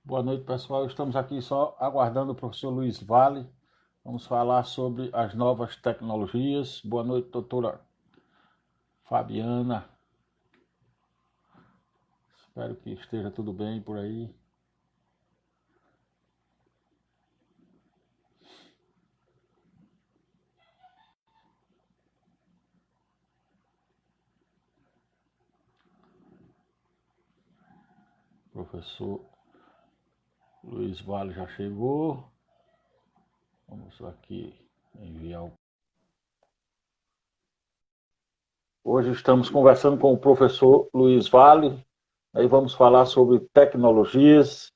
Boa noite, pessoal. Estamos aqui só aguardando o professor Luiz Vale. Vamos falar sobre as novas tecnologias. Boa noite, doutora Fabiana. Espero que esteja tudo bem por aí. Professor Luiz Vale já chegou. Vamos aqui enviar o... Hoje estamos conversando com o professor Luiz Vale. Aí vamos falar sobre tecnologias.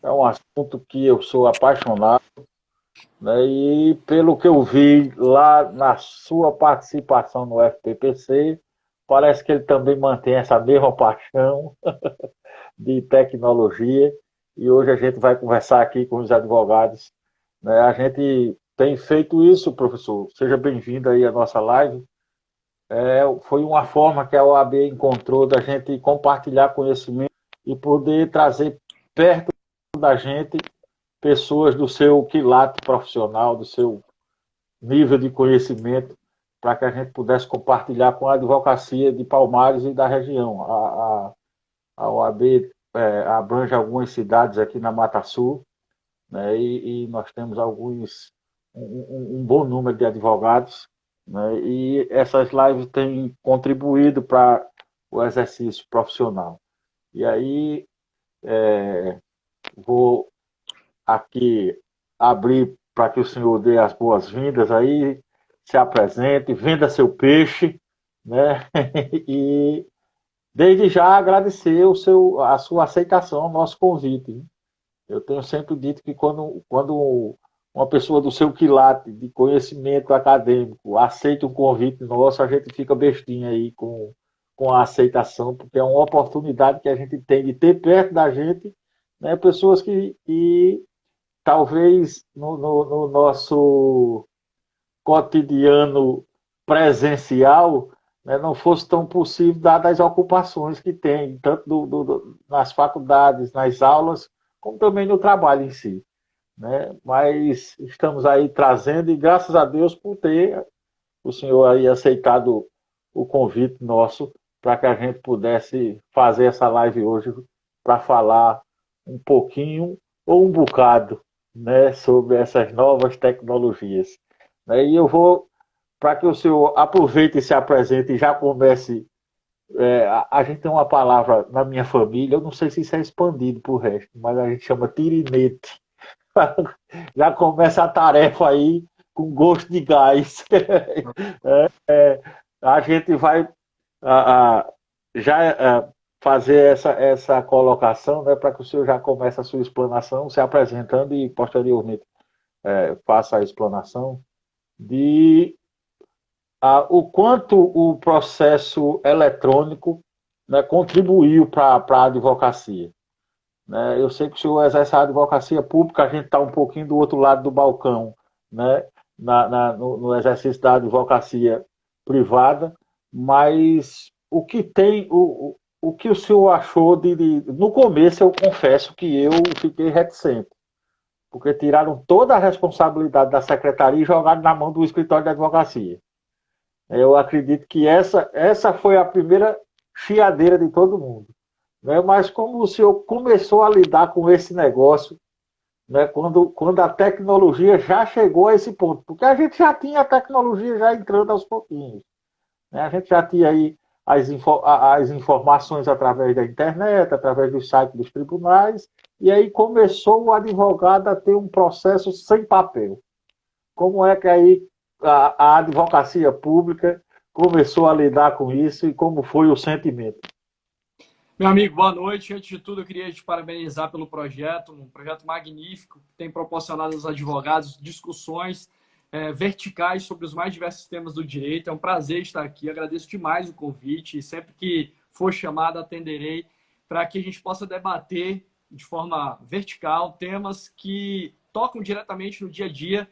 É um assunto que eu sou apaixonado, né? E pelo que eu vi lá na sua participação no FPPC, parece que ele também mantém essa mesma paixão de tecnologia. E hoje a gente vai conversar aqui com os advogados, né? A gente tem feito isso, professor. Seja bem-vindo aí à nossa live. Foi uma forma que a OAB encontrou da gente compartilhar conhecimento e poder trazer perto da gente pessoas do seu quilate profissional, do seu nível de conhecimento, para que a gente pudesse compartilhar com a advocacia de Palmares e da região. A OAB abrange algumas cidades aqui na Mata Sul, né, e nós temos um bom número de advogados, né, e essas lives têm contribuído para o exercício profissional. E aí, vou aqui abrir para que o senhor dê as boas-vindas aí, se apresente, venda seu peixe, né? E desde já agradecer a sua aceitação ao nosso convite. Eu tenho sempre dito que quando uma pessoa do seu quilate de conhecimento acadêmico aceita um convite nosso, a gente fica bestinha aí com a aceitação, porque é uma oportunidade que a gente tem de ter perto da gente, né, pessoas que talvez no nosso cotidiano presencial, né, não fosse tão possível, dadas as ocupações que tem, tanto nas faculdades, nas aulas, como também no trabalho em si. Né? Mas estamos aí trazendo, e graças a Deus por ter o senhor aí aceitado o convite nosso para que a gente pudesse fazer essa live hoje para falar um pouquinho ou um bocado, né, sobre essas novas tecnologias. Né? E eu vou, para que o senhor aproveite e se apresente e já comece. A gente tem uma palavra na minha família, eu não sei se isso é expandido para o resto, mas a gente chama tirinete. Já começa a tarefa aí com gosto de gás. A gente vai já fazer essa colocação, né, para que o senhor já comece a sua explanação, se apresentando e posteriormente faça a explanação de o quanto o processo eletrônico, né, contribuiu para a advocacia. Né? Eu sei que o senhor exerce a advocacia pública, a gente está um pouquinho do outro lado do balcão, né? No exercício da advocacia privada, mas o que tem, o que o senhor achou no começo eu confesso que eu fiquei reticente, porque tiraram toda a responsabilidade da secretaria e jogaram na mão do escritório de advocacia. Eu acredito que essa foi a primeira chiadeira de todo mundo. Né? Mas como o senhor começou a lidar com esse negócio, né, quando a tecnologia já chegou a esse ponto? Porque a gente já tinha a tecnologia já entrando aos pouquinhos. Né? A gente já tinha aí as informações através da internet, através do site dos tribunais, e aí começou o advogado a ter um processo sem papel. Como é que aí a advocacia pública começou a lidar com isso e como foi o sentimento? Meu amigo, boa noite. Antes de tudo, eu queria te parabenizar pelo projeto, um projeto magnífico que tem proporcionado aos advogados discussões verticais sobre os mais diversos temas do direito. É um prazer estar aqui. Agradeço demais o convite e sempre que for chamado, atenderei para que a gente possa debater de forma vertical temas que tocam diretamente no dia a dia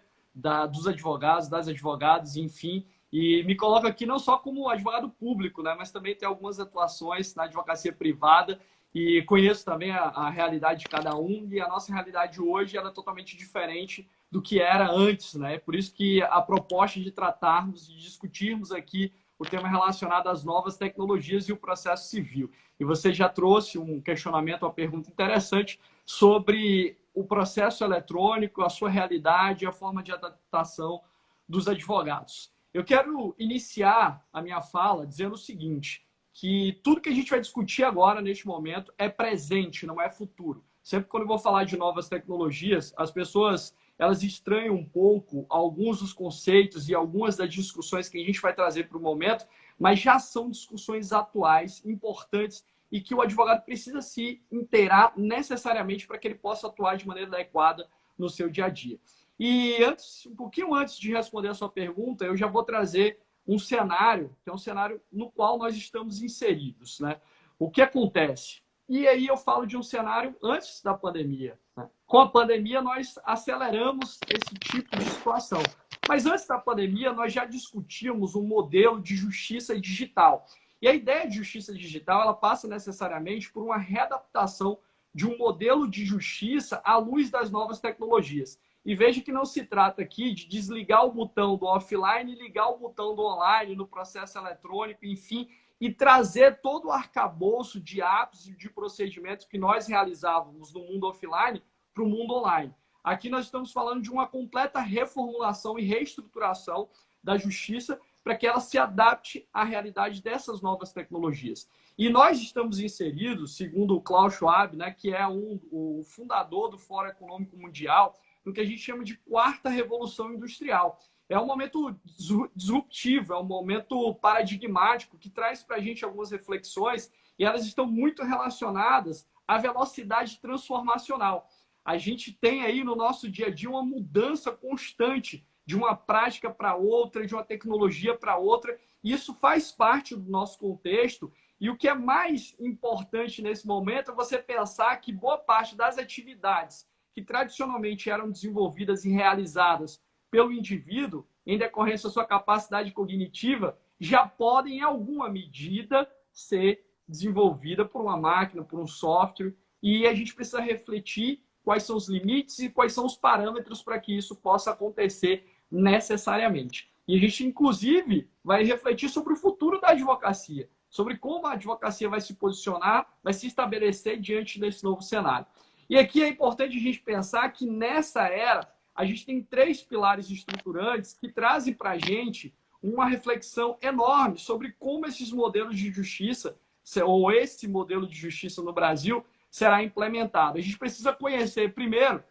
dos advogados, das advogadas, enfim. E me coloco aqui não só como advogado público, né, mas também tem algumas atuações na advocacia privada e conheço também a realidade de cada um, e a nossa realidade hoje ela é totalmente diferente do que era antes, né? Por isso que a proposta de tratarmos, de discutirmos aqui o tema relacionado às novas tecnologias e o processo civil. E você já trouxe um questionamento, uma pergunta interessante sobre o processo eletrônico, a sua realidade, a forma de adaptação dos advogados. Eu quero iniciar a minha fala dizendo o seguinte, que tudo que a gente vai discutir agora, neste momento, é presente, não é futuro. Sempre quando eu vou falar de novas tecnologias, as pessoas elas estranham um pouco alguns dos conceitos e algumas das discussões que a gente vai trazer para o momento, mas já são discussões atuais, importantes, e que o advogado precisa se inteirar necessariamente para que ele possa atuar de maneira adequada no seu dia a dia. E um pouquinho antes de responder a sua pergunta, eu já vou trazer um cenário, que é um cenário no qual nós estamos inseridos, né? O que acontece? E aí eu falo de um cenário antes da pandemia, né? Com a pandemia, nós aceleramos esse tipo de situação. Mas antes da pandemia, nós já discutíamos um modelo de justiça digital. E a ideia de justiça digital, ela passa necessariamente por uma readaptação de um modelo de justiça à luz das novas tecnologias. E veja que não se trata aqui de desligar o botão do offline e ligar o botão do online no processo eletrônico, enfim, e trazer todo o arcabouço de atos e de procedimentos que nós realizávamos no mundo offline para o mundo online. Aqui nós estamos falando de uma completa reformulação e reestruturação da justiça para que ela se adapte à realidade dessas novas tecnologias. E nós estamos inseridos, segundo o Klaus Schwab, né, que é o fundador do Fórum Econômico Mundial, no que a gente chama de quarta revolução industrial. É um momento disruptivo, é um momento paradigmático que traz para a gente algumas reflexões e elas estão muito relacionadas à velocidade transformacional. A gente tem aí no nosso dia a dia uma mudança constante de uma prática para outra, de uma tecnologia para outra, e isso faz parte do nosso contexto. E o que é mais importante nesse momento é você pensar que boa parte das atividades que tradicionalmente eram desenvolvidas e realizadas pelo indivíduo, em decorrência da sua capacidade cognitiva, já podem, em alguma medida, ser desenvolvida por uma máquina, por um software, e a gente precisa refletir quais são os limites e quais são os parâmetros para que isso possa acontecer necessariamente. E a gente, inclusive, vai refletir sobre o futuro da advocacia, sobre como a advocacia vai se posicionar, vai se estabelecer diante desse novo cenário. E aqui é importante a gente pensar que nessa era, a gente tem 3 pilares estruturantes que trazem para a gente uma reflexão enorme sobre como esses modelos de justiça, ou esse modelo de justiça no Brasil, será implementado. A gente precisa conhecer, primeiro,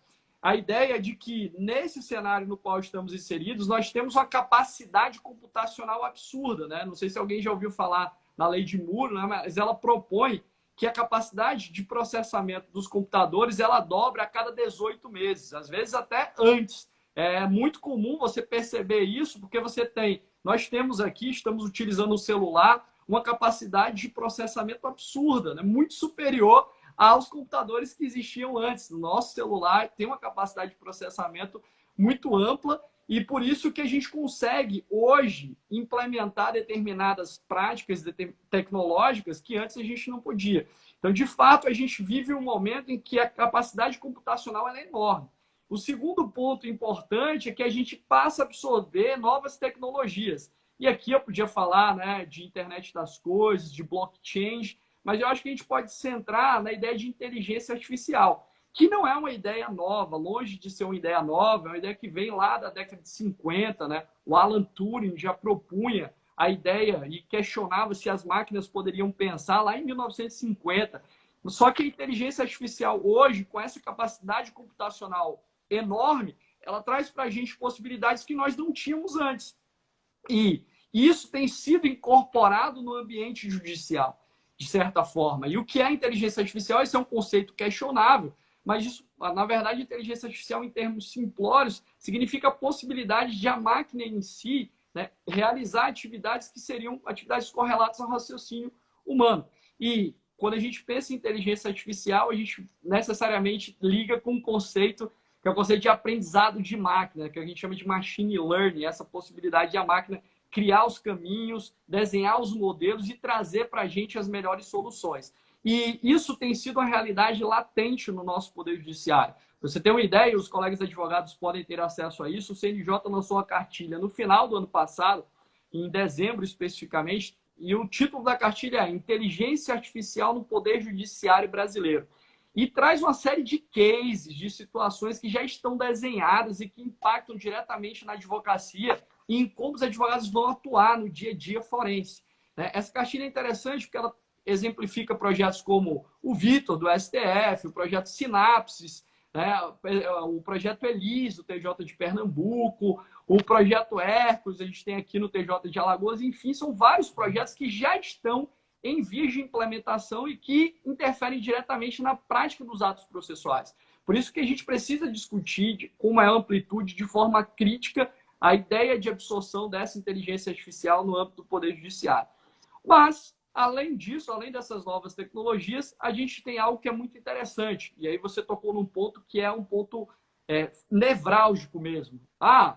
a ideia de que, nesse cenário no qual estamos inseridos, nós temos uma capacidade computacional absurda, né? Não sei se alguém já ouviu falar na lei de Moore, né? Mas ela propõe que a capacidade de processamento dos computadores ela dobra a cada 18 meses, às vezes até antes. É muito comum você perceber isso, porque nós temos aqui, estamos utilizando o celular, uma capacidade de processamento absurda, né? Muito superior aos computadores que existiam antes. O nosso celular tem uma capacidade de processamento muito ampla e por isso que a gente consegue hoje implementar determinadas práticas tecnológicas que antes a gente não podia. Então, de fato, a gente vive um momento em que a capacidade computacional é enorme. O segundo ponto importante é que a gente passa a absorver novas tecnologias. E aqui eu podia falar, né, de internet das coisas, de blockchain, mas eu acho que a gente pode centrar na ideia de inteligência artificial, que não é uma ideia nova, longe de ser uma ideia nova, é uma ideia que vem lá da década de 50, né? O Alan Turing já propunha a ideia e questionava se as máquinas poderiam pensar lá em 1950. Só que a inteligência artificial hoje, com essa capacidade computacional enorme, ela traz para a gente possibilidades que nós não tínhamos antes. E isso tem sido incorporado no ambiente judicial, de certa forma. E o que é inteligência artificial? Esse é um conceito questionável, mas isso, na verdade, inteligência artificial, em termos simplórios, significa a possibilidade de a máquina em si, né, realizar atividades que seriam atividades correlatas ao raciocínio humano. E quando a gente pensa em inteligência artificial, a gente necessariamente liga com um conceito que é o conceito de aprendizado de máquina, que a gente chama de machine learning, essa possibilidade de a máquina criar os caminhos, desenhar os modelos e trazer para a gente as melhores soluções. E isso tem sido uma realidade latente no nosso Poder Judiciário. Pra você ter uma ideia, os colegas advogados podem ter acesso a isso. O CNJ lançou a cartilha no final do ano passado, em dezembro especificamente, e o título da cartilha é Inteligência Artificial no Poder Judiciário Brasileiro. E traz uma série de cases, de situações que já estão desenhadas e que impactam diretamente na advocacia e em como os advogados vão atuar no dia a dia forense. Essa cartilha é interessante porque ela exemplifica projetos como o Vitor, do STF, o projeto Sinapses, o projeto Elis, do TJ de Pernambuco, o projeto Hércules, a gente tem aqui no TJ de Alagoas, enfim, são vários projetos que já estão em vias de implementação e que interferem diretamente na prática dos atos processuais. Por isso que a gente precisa discutir com maior amplitude, de forma crítica, a ideia de absorção dessa inteligência artificial no âmbito do Poder Judiciário. Mas, além disso, além dessas novas tecnologias, a gente tem algo que é muito interessante. E aí você tocou num ponto que é um ponto nevrálgico mesmo.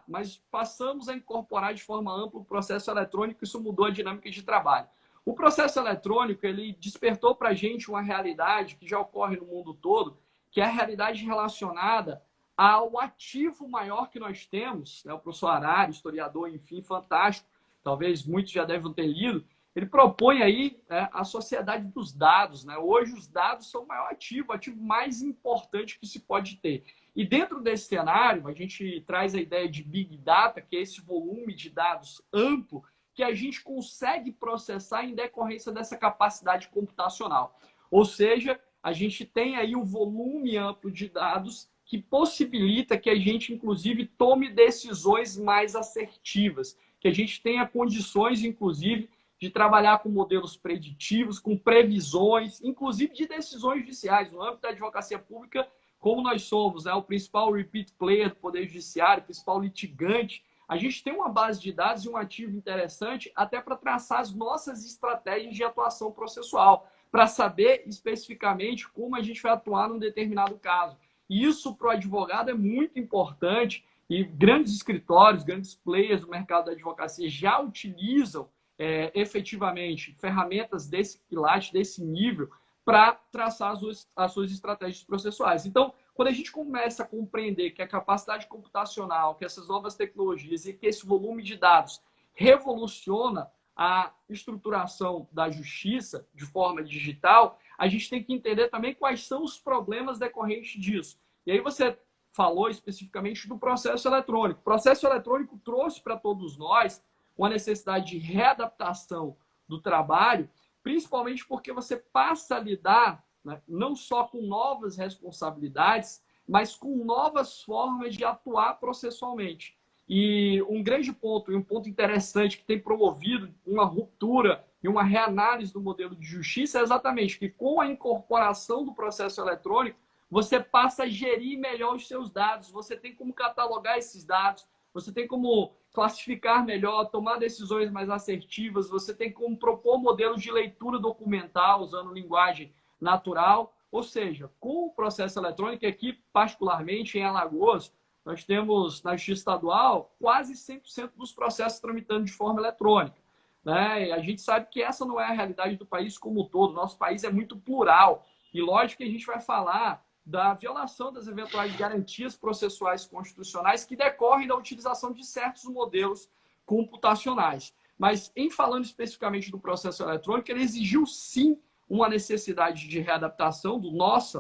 Mas passamos a incorporar de forma ampla o processo eletrônico, isso mudou a dinâmica de trabalho. O processo eletrônico, ele despertou para a gente uma realidade que já ocorre no mundo todo, que é a realidade relacionada ao ativo maior que nós temos, o professor Harari, historiador, enfim, fantástico, talvez muitos já devem ter lido, ele propõe aí a sociedade dos dados. Hoje os dados são o maior ativo, o ativo mais importante que se pode ter. E dentro desse cenário, a gente traz a ideia de Big Data, que é esse volume de dados amplo que a gente consegue processar em decorrência dessa capacidade computacional. Ou seja, a gente tem aí um volume amplo de dados que possibilita que a gente, inclusive, tome decisões mais assertivas, que a gente tenha condições, inclusive, de trabalhar com modelos preditivos, com previsões, inclusive de decisões judiciais. No âmbito da advocacia pública, como nós somos o principal repeat player do Poder Judiciário, o principal litigante, a gente tem uma base de dados e um ativo interessante até para traçar as nossas estratégias de atuação processual, para saber especificamente como a gente vai atuar num determinado caso. E isso para o advogado é muito importante e grandes escritórios, grandes players do mercado da advocacia já utilizam efetivamente ferramentas desse quilate, desse nível, para traçar as suas estratégias processuais. Então, quando a gente começa a compreender que a capacidade computacional, que essas novas tecnologias e que esse volume de dados revoluciona a estruturação da justiça de forma digital, a gente tem que entender também quais são os problemas decorrentes disso. E aí você falou especificamente do processo eletrônico. O processo eletrônico trouxe para todos nós uma necessidade de readaptação do trabalho, principalmente porque você passa a lidar não só com novas responsabilidades, mas com novas formas de atuar processualmente. E um grande ponto, e um ponto interessante que tem promovido uma ruptura e uma reanálise do modelo de justiça é exatamente que com a incorporação do processo eletrônico, você passa a gerir melhor os seus dados, você tem como catalogar esses dados, você tem como classificar melhor, tomar decisões mais assertivas, você tem como propor modelos de leitura documental usando linguagem natural. Ou seja, com o processo eletrônico, aqui particularmente em Alagoas, nós temos na Justiça Estadual quase 100% dos processos tramitando de forma eletrônica. E a gente sabe que essa não é a realidade do país como um todo. Nosso país é muito plural. E lógico que a gente vai falar da violação das eventuais garantias processuais constitucionais que decorrem da utilização de certos modelos computacionais. Mas, em falando especificamente do processo eletrônico, ele exigiu, sim, uma necessidade de readaptação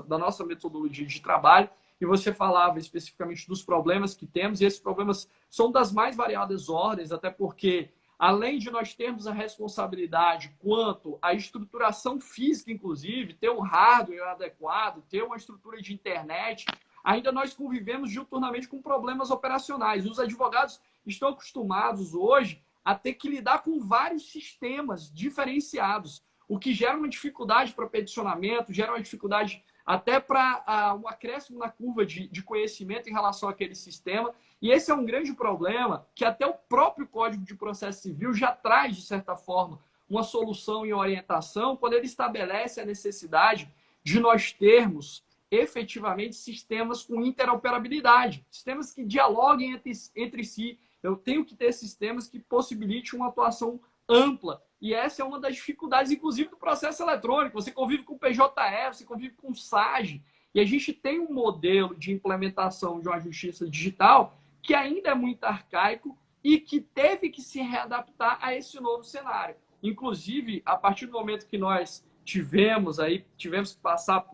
da nossa metodologia de trabalho, e você falava especificamente dos problemas que temos, e esses problemas são das mais variadas ordens, até porque, além de nós termos a responsabilidade quanto à estruturação física, inclusive, ter um hardware adequado, ter uma estrutura de internet, ainda nós convivemos diuturnamente com problemas operacionais. Os advogados estão acostumados hoje a ter que lidar com vários sistemas diferenciados, o que gera uma dificuldade para peticionamento, gera uma dificuldade até para um acréscimo na curva de conhecimento em relação àquele sistema. E esse é um grande problema que até o próprio Código de Processo Civil já traz, de certa forma, uma solução e orientação quando ele estabelece a necessidade de nós termos efetivamente sistemas com interoperabilidade, sistemas que dialoguem entre si. Eu tenho que ter sistemas que possibilitem uma atuação ampla E essa é uma das dificuldades, inclusive, do processo eletrônico. Você convive com o PJE, você convive com o SAGE, e a gente tem um modelo de implementação de uma justiça digital que ainda é muito arcaico e que teve que se readaptar a esse novo cenário. Inclusive, a partir do momento que nós tivemos que passar,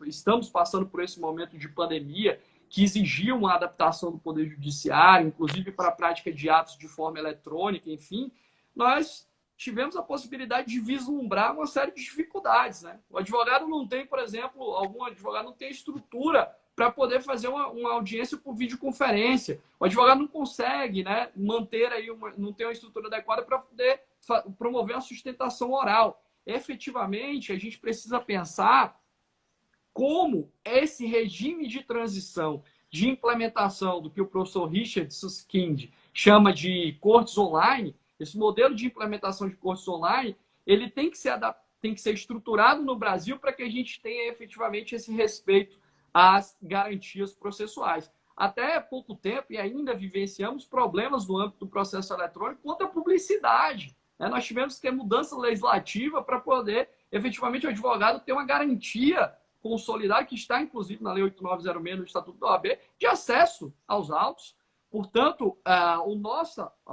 estamos passando por esse momento de pandemia, que exigia uma adaptação do Poder Judiciário, inclusive para a prática de atos de forma eletrônica, enfim, nós tivemos a possibilidade de vislumbrar uma série de dificuldades, né? O advogado não tem, por exemplo, algum advogado não tem estrutura para poder fazer uma audiência por videoconferência. O advogado não consegue, né, manter aí não tem uma estrutura adequada para poder promover uma sustentação oral. Efetivamente, a gente precisa pensar como esse regime de transição, de implementação do que o professor Richard Susskind chama de cortes online, esse modelo de implementação de cortes online, ele tem que ser estruturado no Brasil para que a gente tenha efetivamente esse respeito às garantias processuais. Até pouco tempo, e ainda vivenciamos problemas no âmbito do processo eletrônico contra a publicidade. Nós tivemos que ter mudança legislativa para poder, efetivamente, o advogado ter uma garantia consolidada, que está, inclusive, na Lei 8906, no Estatuto da OAB, de acesso aos autos. Portanto, a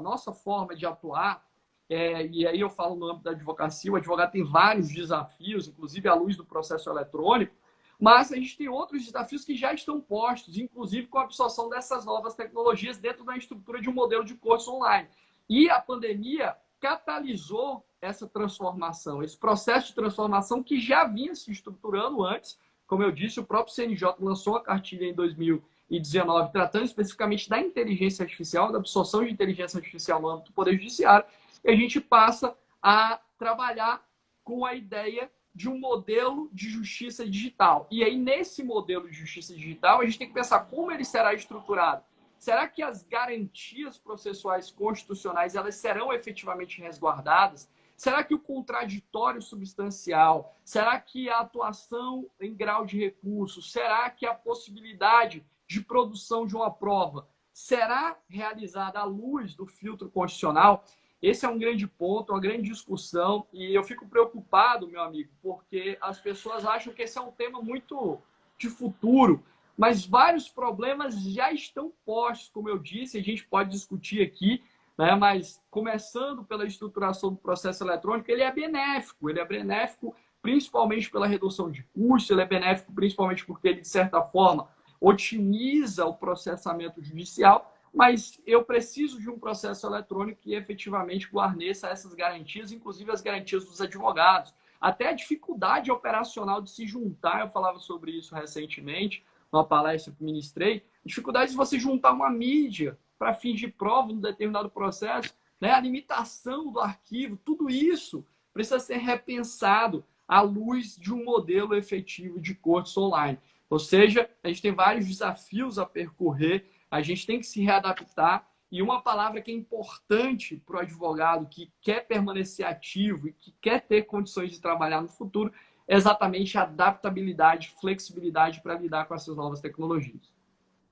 nossa forma de atuar, e aí eu falo no âmbito da advocacia, o advogado tem vários desafios, inclusive à luz do processo eletrônico, mas a gente tem outros desafios que já estão postos, inclusive com a absorção dessas novas tecnologias dentro da estrutura de um modelo de curso online. E a pandemia catalisou essa transformação, esse processo de transformação que já vinha se estruturando antes. Como eu disse, o próprio CNJ lançou a cartilha em 2019, tratando especificamente da inteligência artificial, da absorção de inteligência artificial no âmbito do Poder Judiciário, e a gente passa a trabalhar com a ideia de um modelo de justiça digital. E aí, nesse modelo de justiça digital, a gente tem que pensar como ele será estruturado. Será que as garantias processuais constitucionais elas serão efetivamente resguardadas? Será que o contraditório substancial? Será que a atuação em grau de recurso? Será que a possibilidade de produção de uma prova será realizada à luz do filtro constitucional? Esse é um grande ponto, uma grande discussão, e eu fico preocupado, meu amigo, porque as pessoas acham que esse é um tema muito de futuro, mas vários problemas já estão postos, como eu disse, a gente pode discutir aqui, né? Mas começando pela estruturação do processo eletrônico, ele é benéfico principalmente pela redução de custos, ele é benéfico principalmente porque ele, de certa forma, otimiza o processamento judicial, mas eu preciso de um processo eletrônico que efetivamente guarneça essas garantias, inclusive as garantias dos advogados. Até a dificuldade operacional de se juntar, eu falava sobre isso recentemente, numa palestra que ministrei, a dificuldade de você juntar uma mídia para fins de prova num determinado processo, né? A limitação do arquivo, tudo isso precisa ser repensado à luz de um modelo efetivo de cortes online. Ou seja, a gente tem vários desafios a percorrer, a gente tem que se readaptar, e uma palavra que é importante para o advogado que quer permanecer ativo e que quer ter condições de trabalhar no futuro é exatamente a adaptabilidade, flexibilidade para lidar com essas novas tecnologias.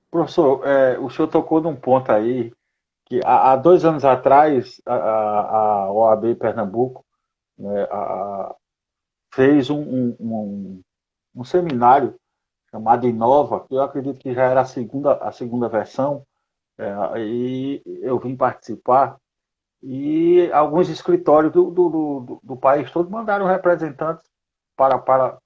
Professor, o senhor tocou num ponto aí que há 2 anos atrás a OAB Pernambuco, né, fez um seminário chamado Inova, que eu acredito que já era a segunda versão, e eu vim participar, e alguns escritórios do país todo mandaram representantes para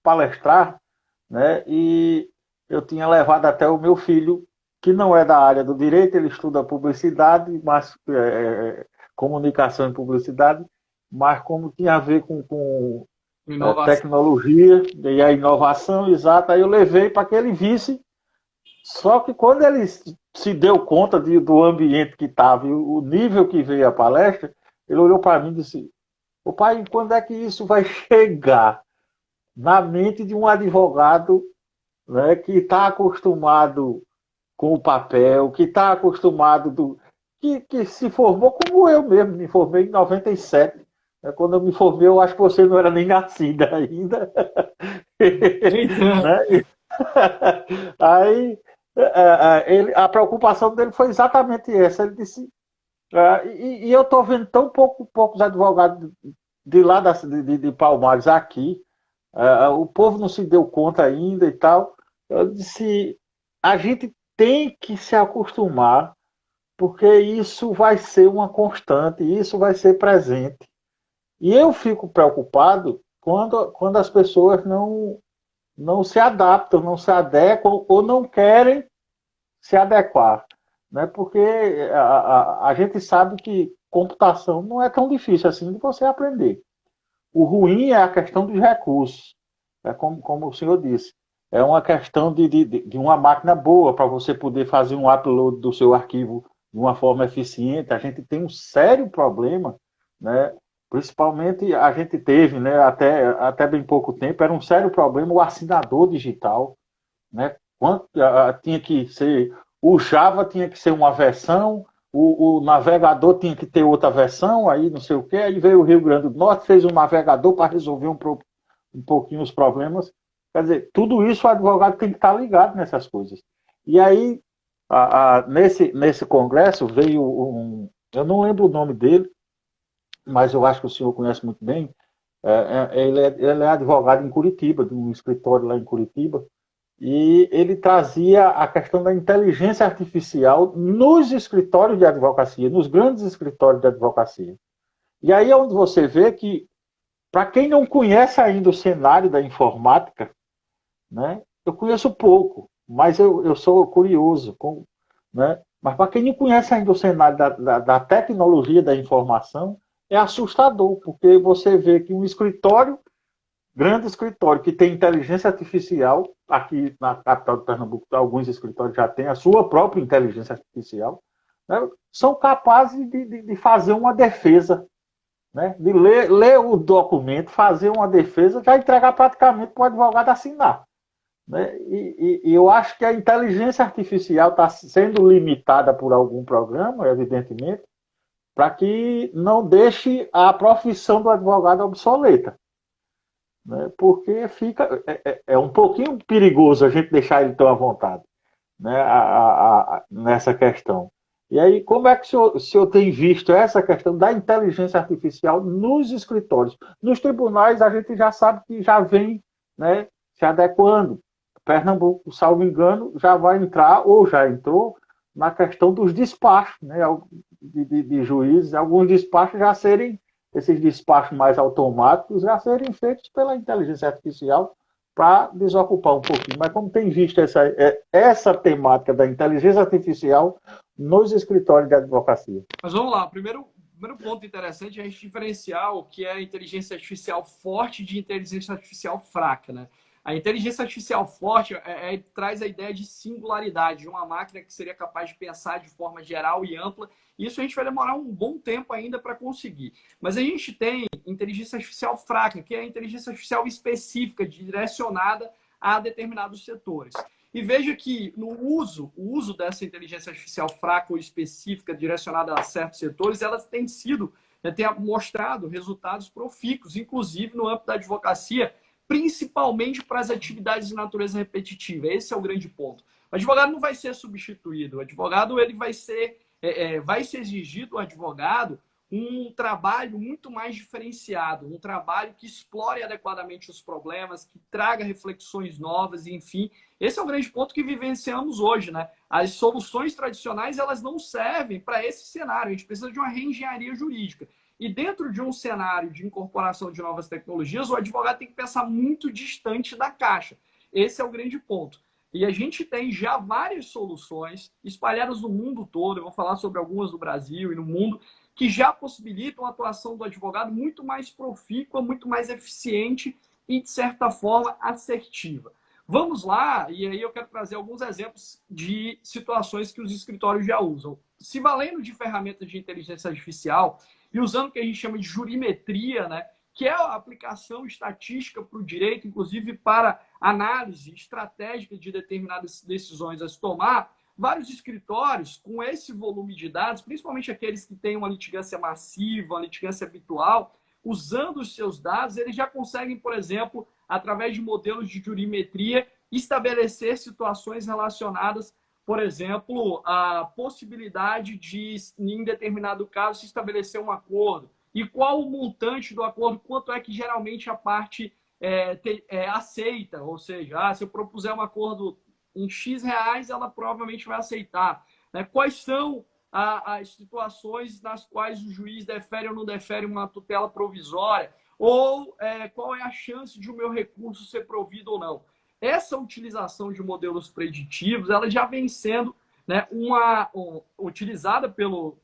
palestrar, né? E eu tinha levado até o meu filho, que não é da área do direito, ele estuda publicidade, mas comunicação e publicidade, mas como tinha a ver com tecnologia e a inovação exata, aí eu levei para que ele visse. Só que quando ele se deu conta do ambiente que estava e o nível que veio a palestra, ele olhou para mim e disse: "Ô pai, quando é que isso vai chegar na mente de um advogado, né, que está acostumado com o papel, que está acostumado que se formou como eu mesmo, me formei em 97. Quando eu me formei, eu acho que você não era nem nascida ainda." Né? Aí a preocupação dele foi exatamente essa. Ele disse: E eu estou vendo tão poucos advogados de lá de Palmares aqui. O povo não se deu conta ainda e tal. Eu disse, a gente tem que se acostumar, porque isso vai ser uma constante, isso vai ser presente. E eu fico preocupado quando as pessoas não se adaptam, não se adequam ou não querem se adequar. Né? Porque a gente sabe que computação não é tão difícil assim de você aprender. O ruim é a questão dos recursos. É como o senhor disse. É uma questão de uma máquina boa para você poder fazer um upload do seu arquivo de uma forma eficiente. A gente tem um sério problema, né? Principalmente a gente teve, né, até bem pouco tempo, era um sério problema o assinador digital, né? Tinha que ser, o Java tinha que ser uma versão, o navegador tinha que ter outra versão, aí não sei o quê, aí veio o Rio Grande do Norte, fez um navegador para resolver um pouquinho os problemas. Quer dizer, tudo isso o advogado tem que estar ligado nessas coisas. E aí, nesse congresso, veio eu não lembro o nome dele, mas eu acho que o senhor conhece muito bem. Ele é advogado em Curitiba, de um escritório lá em Curitiba, e ele trazia a questão da inteligência artificial nos escritórios de advocacia, nos grandes escritórios de advocacia. E aí é onde você vê que, para quem não conhece ainda o cenário da informática, né, eu conheço pouco, mas eu sou curioso, né, mas para quem não conhece ainda o cenário da tecnologia da informação, é assustador, porque você vê que um escritório, grande escritório, que tem inteligência artificial, aqui na capital de Pernambuco, alguns escritórios já têm a sua própria inteligência artificial, né, são capazes de fazer uma defesa, né, de ler o documento, fazer uma defesa, já entregar praticamente para o advogado assinar. Né? E eu acho que a inteligência artificial está sendo limitada por algum programa, evidentemente, para que não deixe a profissão do advogado obsoleta. Né? Porque é um pouquinho perigoso a gente deixar ele tão à vontade, né? Nessa questão. E aí, como é que o senhor tem visto essa questão da inteligência artificial nos escritórios? Nos tribunais, a gente já sabe que já vem, né, se adequando. Pernambuco, salvo engano, já vai entrar, ou já entrou, na questão dos despachos, né, de juízes, alguns despachos já serem, esses despachos mais automáticos, já serem feitos pela inteligência artificial para desocupar um pouquinho. Mas como tem visto essa temática da inteligência artificial nos escritórios de advocacia? Mas vamos lá, primeiro ponto interessante é a gente diferenciar o que é inteligência artificial forte de inteligência artificial fraca, né? A inteligência artificial forte traz a ideia de singularidade, de uma máquina que seria capaz de pensar de forma geral e ampla. Isso a gente vai demorar um bom tempo ainda para conseguir. Mas a gente tem inteligência artificial fraca, que é a inteligência artificial específica, direcionada a determinados setores. E veja que no o uso dessa inteligência artificial fraca ou específica direcionada a certos setores, elas têm sido, tem mostrado resultados profícuos, inclusive no âmbito da advocacia, principalmente para as atividades de natureza repetitiva. Esse é o grande ponto. O advogado não vai ser substituído. O advogado ele vai ser exigido do advogado um trabalho muito mais diferenciado, um trabalho que explore adequadamente os problemas, que traga reflexões novas, enfim. Esse é o grande ponto que vivenciamos hoje, né? As soluções tradicionais, elas não servem para esse cenário. A gente precisa de uma reengenharia jurídica. E dentro de um cenário de incorporação de novas tecnologias, o advogado tem que pensar muito distante da caixa. Esse é o grande ponto. E a gente tem já várias soluções espalhadas no mundo todo, eu vou falar sobre algumas no Brasil e no mundo, que já possibilitam a atuação do advogado muito mais profícua, muito mais eficiente e, de certa forma, assertiva. Vamos lá, e aí eu quero trazer alguns exemplos de situações que os escritórios já usam. Se valendo de ferramentas de inteligência artificial e usando o que a gente chama de jurimetria, né, que é a aplicação estatística para o direito, inclusive para análise estratégica de determinadas decisões a se tomar, vários escritórios, com esse volume de dados, principalmente aqueles que têm uma litigância massiva, uma litigância habitual, usando os seus dados, eles já conseguem, por exemplo, através de modelos de jurimetria, estabelecer situações relacionadas por exemplo, a possibilidade de, em determinado caso, se estabelecer um acordo. E qual o montante do acordo, quanto é que geralmente a parte aceita, ou seja, se eu propuser um acordo em X reais, ela provavelmente vai aceitar. Né? Quais são as situações nas quais o juiz defere ou não defere uma tutela provisória? Ou qual é a chance de o meu recurso ser provido ou não? Essa utilização de modelos preditivos, ela já vem sendo, né, utilizada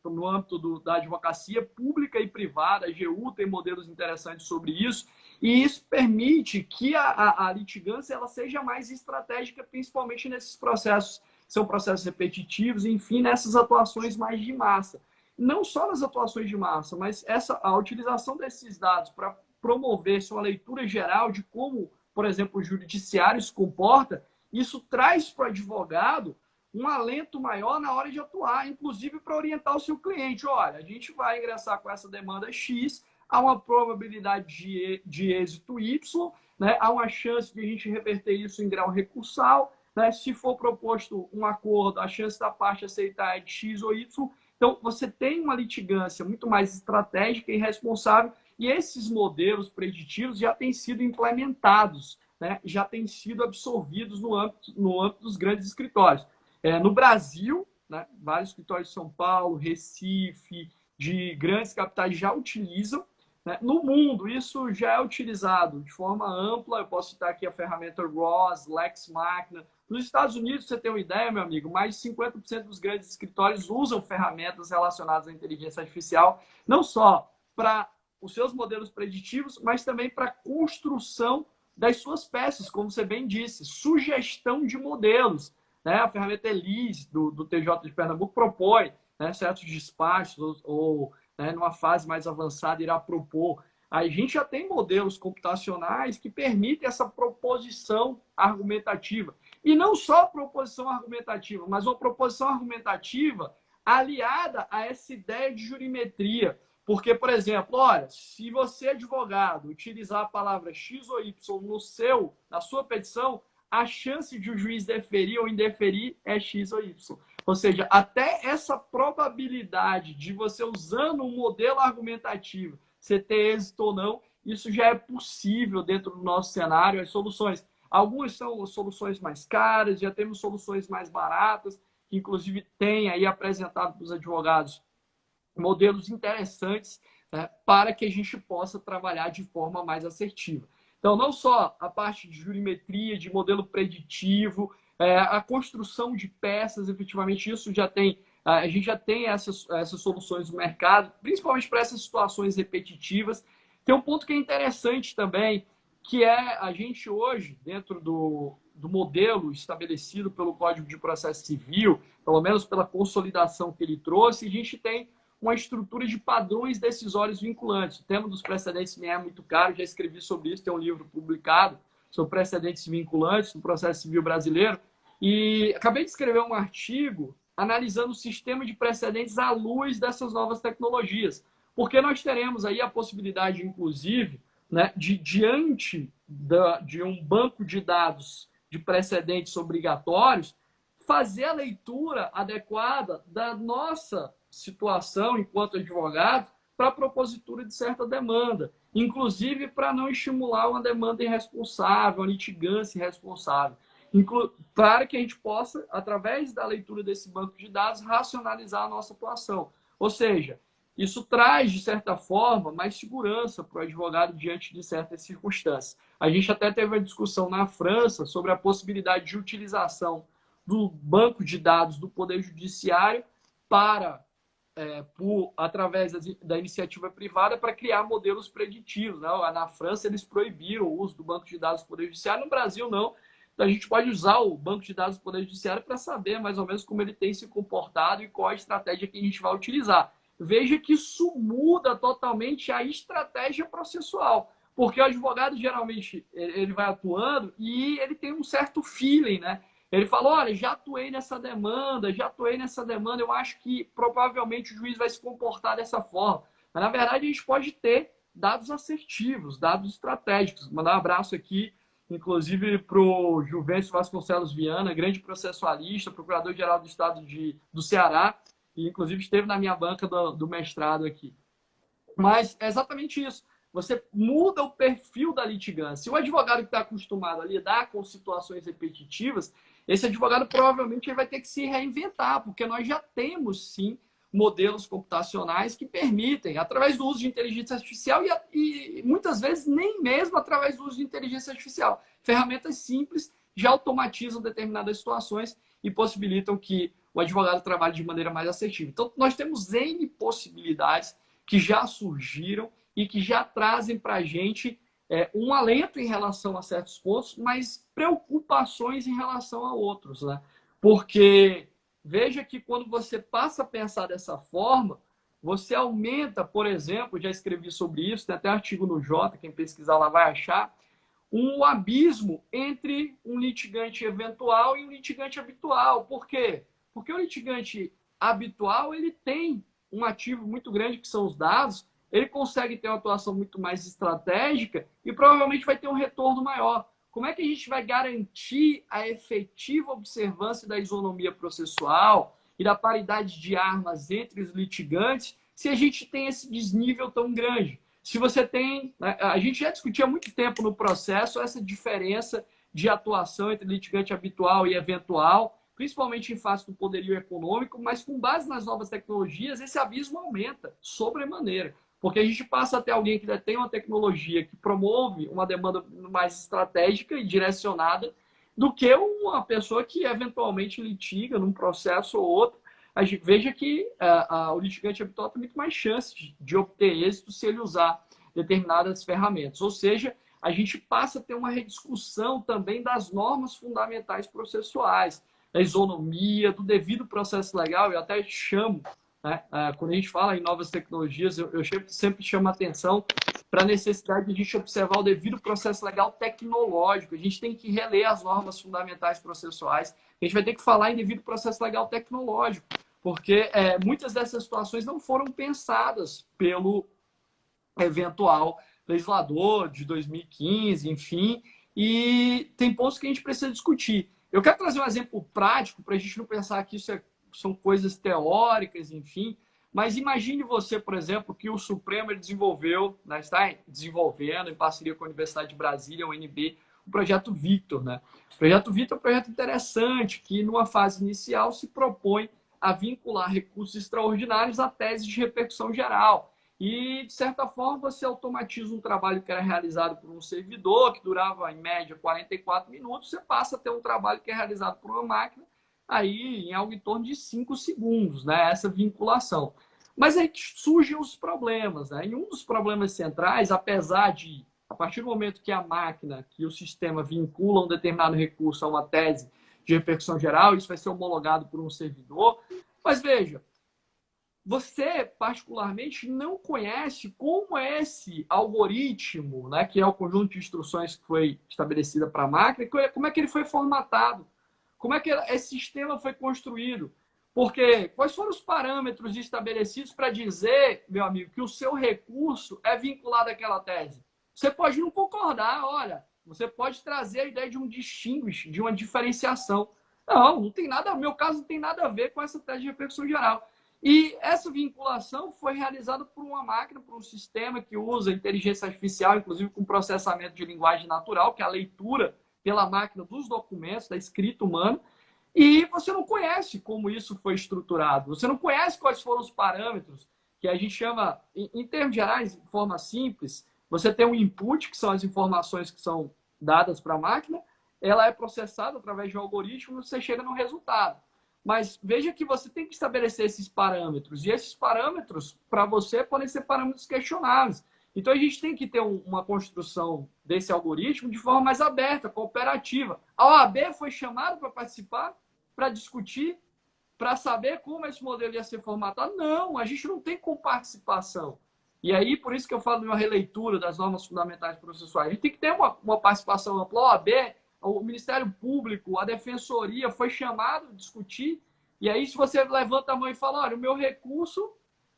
no âmbito da advocacia pública e privada. A AGU tem modelos interessantes sobre isso, e isso permite que a litigância ela seja mais estratégica, principalmente nesses processos, são processos repetitivos, enfim, nessas atuações mais de massa. Não só nas atuações de massa, mas a utilização desses dados para promover uma leitura geral de como, por exemplo, o judiciário se comporta, isso traz para o advogado um alento maior na hora de atuar, inclusive para orientar o seu cliente. Olha, a gente vai ingressar com essa demanda X, há uma probabilidade de êxito Y, né? Há uma chance de a gente reverter isso em grau recursal, né? Se for proposto um acordo, a chance da parte aceitar é de X ou Y. Então, você tem uma litigância muito mais estratégica e responsável, e esses modelos preditivos já têm sido implementados, né? Já têm sido absorvidos no âmbito dos grandes escritórios. No Brasil, né? Vários escritórios de São Paulo, Recife, de grandes capitais já utilizam. Né? No mundo, isso já é utilizado de forma ampla. Eu posso citar aqui a ferramenta ROS, LexMachina. Nos Estados Unidos, você tem uma ideia, meu amigo, mais de 50% dos grandes escritórios usam ferramentas relacionadas à inteligência artificial, não só para os seus modelos preditivos, mas também para a construção das suas peças, como você bem disse, sugestão de modelos. Né? A ferramenta ELISE, do TJ de Pernambuco, propõe, né, certos despachos ou né, numa fase mais avançada, irá propor. A gente já tem modelos computacionais que permitem essa proposição argumentativa. E não só proposição argumentativa, mas uma proposição argumentativa aliada a essa ideia de jurimetria. Porque, por exemplo, olha, se você, advogado, utilizar a palavra X ou Y na sua petição, a chance de o juiz deferir ou indeferir é X ou Y. Ou seja, até essa probabilidade de você usando um modelo argumentativo, você ter êxito ou não, isso já é possível dentro do nosso cenário. As soluções, algumas são soluções mais caras, já temos soluções mais baratas, que inclusive tem aí apresentado para os advogados modelos interessantes, né, para que a gente possa trabalhar de forma mais assertiva. Então, não só a parte de jurimetria, de modelo preditivo, a construção de peças, efetivamente, isso já tem, a gente já tem essas soluções no mercado, principalmente para essas situações repetitivas. Tem um ponto que é interessante também, que é a gente hoje, dentro do modelo estabelecido pelo Código de Processo Civil, pelo menos pela consolidação que ele trouxe, a gente tem uma estrutura de padrões decisórios vinculantes. O tema dos precedentes me é muito caro, já escrevi sobre isso, tem um livro publicado sobre precedentes vinculantes no processo civil brasileiro, e acabei de escrever um artigo analisando o sistema de precedentes à luz dessas novas tecnologias, porque nós teremos aí a possibilidade, inclusive, né, diante de um banco de dados de precedentes obrigatórios, fazer a leitura adequada da nossa situação enquanto advogado para a propositura de certa demanda, inclusive para não estimular uma demanda irresponsável, uma litigância irresponsável, para que a gente possa, através da leitura desse banco de dados, racionalizar a nossa atuação. Ou seja, isso traz, de certa forma, mais segurança para o advogado diante de certas circunstâncias. A gente até teve uma discussão na França sobre a possibilidade de utilização do banco de dados do Poder Judiciário através da iniciativa privada para criar modelos preditivos. Né? Na França, eles proibiram o uso do banco de dados do Poder Judiciário, no Brasil, não. Então, a gente pode usar o banco de dados do Poder Judiciário para saber mais ou menos como ele tem se comportado e qual a estratégia que a gente vai utilizar. Veja que isso muda totalmente a estratégia processual, porque o advogado, geralmente, ele vai atuando e ele tem um certo feeling, né? Ele falou, olha, já atuei nessa demanda, eu acho que provavelmente o juiz vai se comportar dessa forma. Mas, na verdade, a gente pode ter dados assertivos, dados estratégicos. Mandar um abraço aqui inclusive para o Juvencio Vasconcelos Viana, grande processualista, procurador-geral do Estado do Ceará, e inclusive esteve na minha banca do mestrado aqui. Mas é exatamente isso. Você muda o perfil da litigância. O advogado que está acostumado a lidar com situações repetitivas, esse advogado provavelmente vai ter que se reinventar, porque nós já temos, sim, modelos computacionais que permitem, através do uso de inteligência artificial e muitas vezes nem mesmo através do uso de inteligência artificial. Ferramentas simples já automatizam determinadas situações e possibilitam que o advogado trabalhe de maneira mais assertiva. Então, nós temos N possibilidades que já surgiram e que já trazem para a gente um alento em relação a certos pontos, mas preocupações em relação a outros, né? Porque veja que quando você passa a pensar dessa forma, você aumenta, por exemplo, já escrevi sobre isso, tem até artigo no Jota, quem pesquisar lá vai achar, um abismo entre um litigante eventual e um litigante habitual. Por quê? Porque o litigante habitual ele tem um ativo muito grande, que são os dados, ele consegue ter uma atuação muito mais estratégica e provavelmente vai ter um retorno maior. Como é que a gente vai garantir a efetiva observância da isonomia processual e da paridade de armas entre os litigantes se a gente tem esse desnível tão grande? Se você tem... A gente já discutia há muito tempo no processo essa diferença de atuação entre litigante habitual e eventual, principalmente em face do poderio econômico, mas com base nas novas tecnologias, esse abismo aumenta sobremaneira. Porque a gente passa a ter alguém que tem uma tecnologia que promove uma demanda mais estratégica e direcionada do que uma pessoa que eventualmente litiga num processo ou outro. A gente veja que o litigante habitual tem muito mais chance de obter êxito se ele usar determinadas ferramentas. Ou seja, a gente passa a ter uma rediscussão também das normas fundamentais processuais, da isonomia, do devido processo legal. Eu até chamo, né? Quando a gente fala em novas tecnologias, eu sempre chamo a atenção para a necessidade de a gente observar o devido processo legal tecnológico. A gente tem que reler as normas fundamentais processuais. A gente vai ter que falar em devido processo legal tecnológico, porque muitas dessas situações não foram pensadas pelo eventual legislador de 2015, enfim, e tem pontos que a gente precisa discutir. Eu quero trazer um exemplo prático para a gente não pensar que isso são coisas teóricas, enfim, mas imagine você, por exemplo, que o Supremo desenvolveu, né, está desenvolvendo, em parceria com a Universidade de Brasília, a UNB, o Projeto Victor. Né? O Projeto Victor é um projeto interessante que, numa fase inicial, se propõe a vincular recursos extraordinários à tese de repercussão geral. E, de certa forma, você automatiza um trabalho que era realizado por um servidor, que durava, em média, 44 minutos, você passa a ter um trabalho que é realizado por uma máquina, aí em algo em torno de 5 segundos, né? Essa vinculação. Mas aí surgem os problemas, né? E um dos problemas centrais, apesar de, a partir do momento que a máquina, que o sistema vincula um determinado recurso a uma tese de repercussão geral, isso vai ser homologado por um servidor, mas veja, você, particularmente, não conhece como esse algoritmo, né, que é o conjunto de instruções que foi estabelecida para a máquina, como é que ele foi formatado, como é que esse sistema foi construído. Porque quais foram os parâmetros estabelecidos para dizer, meu amigo, que o seu recurso é vinculado àquela tese? Você pode não concordar, olha, você pode trazer a ideia de um distinguish, de uma diferenciação. Não, não tem nada, no meu caso não tem nada a ver com essa tese de repercussão geral. E essa vinculação foi realizada por uma máquina, por um sistema que usa inteligência artificial, inclusive com processamento de linguagem natural, que é a leitura pela máquina dos documentos, da escrita humana, e você não conhece como isso foi estruturado, você não conhece quais foram os parâmetros, que a gente chama, em termos gerais, de forma simples, você tem um input, que são as informações que são dadas para a máquina, ela é processada através de um algoritmo e você chega no resultado. Mas veja que você tem que estabelecer esses parâmetros. E esses parâmetros, para você, podem ser parâmetros questionáveis. Então, a gente tem que ter uma construção desse algoritmo de forma mais aberta, cooperativa. A OAB foi chamada para participar, para discutir, para saber como esse modelo ia ser formatado. Não, a gente não tem comparticipação. E aí, por isso que eu falo de uma releitura das normas fundamentais processuais. A gente tem que ter uma participação ampla. A OAB, o Ministério Público, a Defensoria foi chamado a discutir, e aí se você levanta a mão e fala, olha, o meu recurso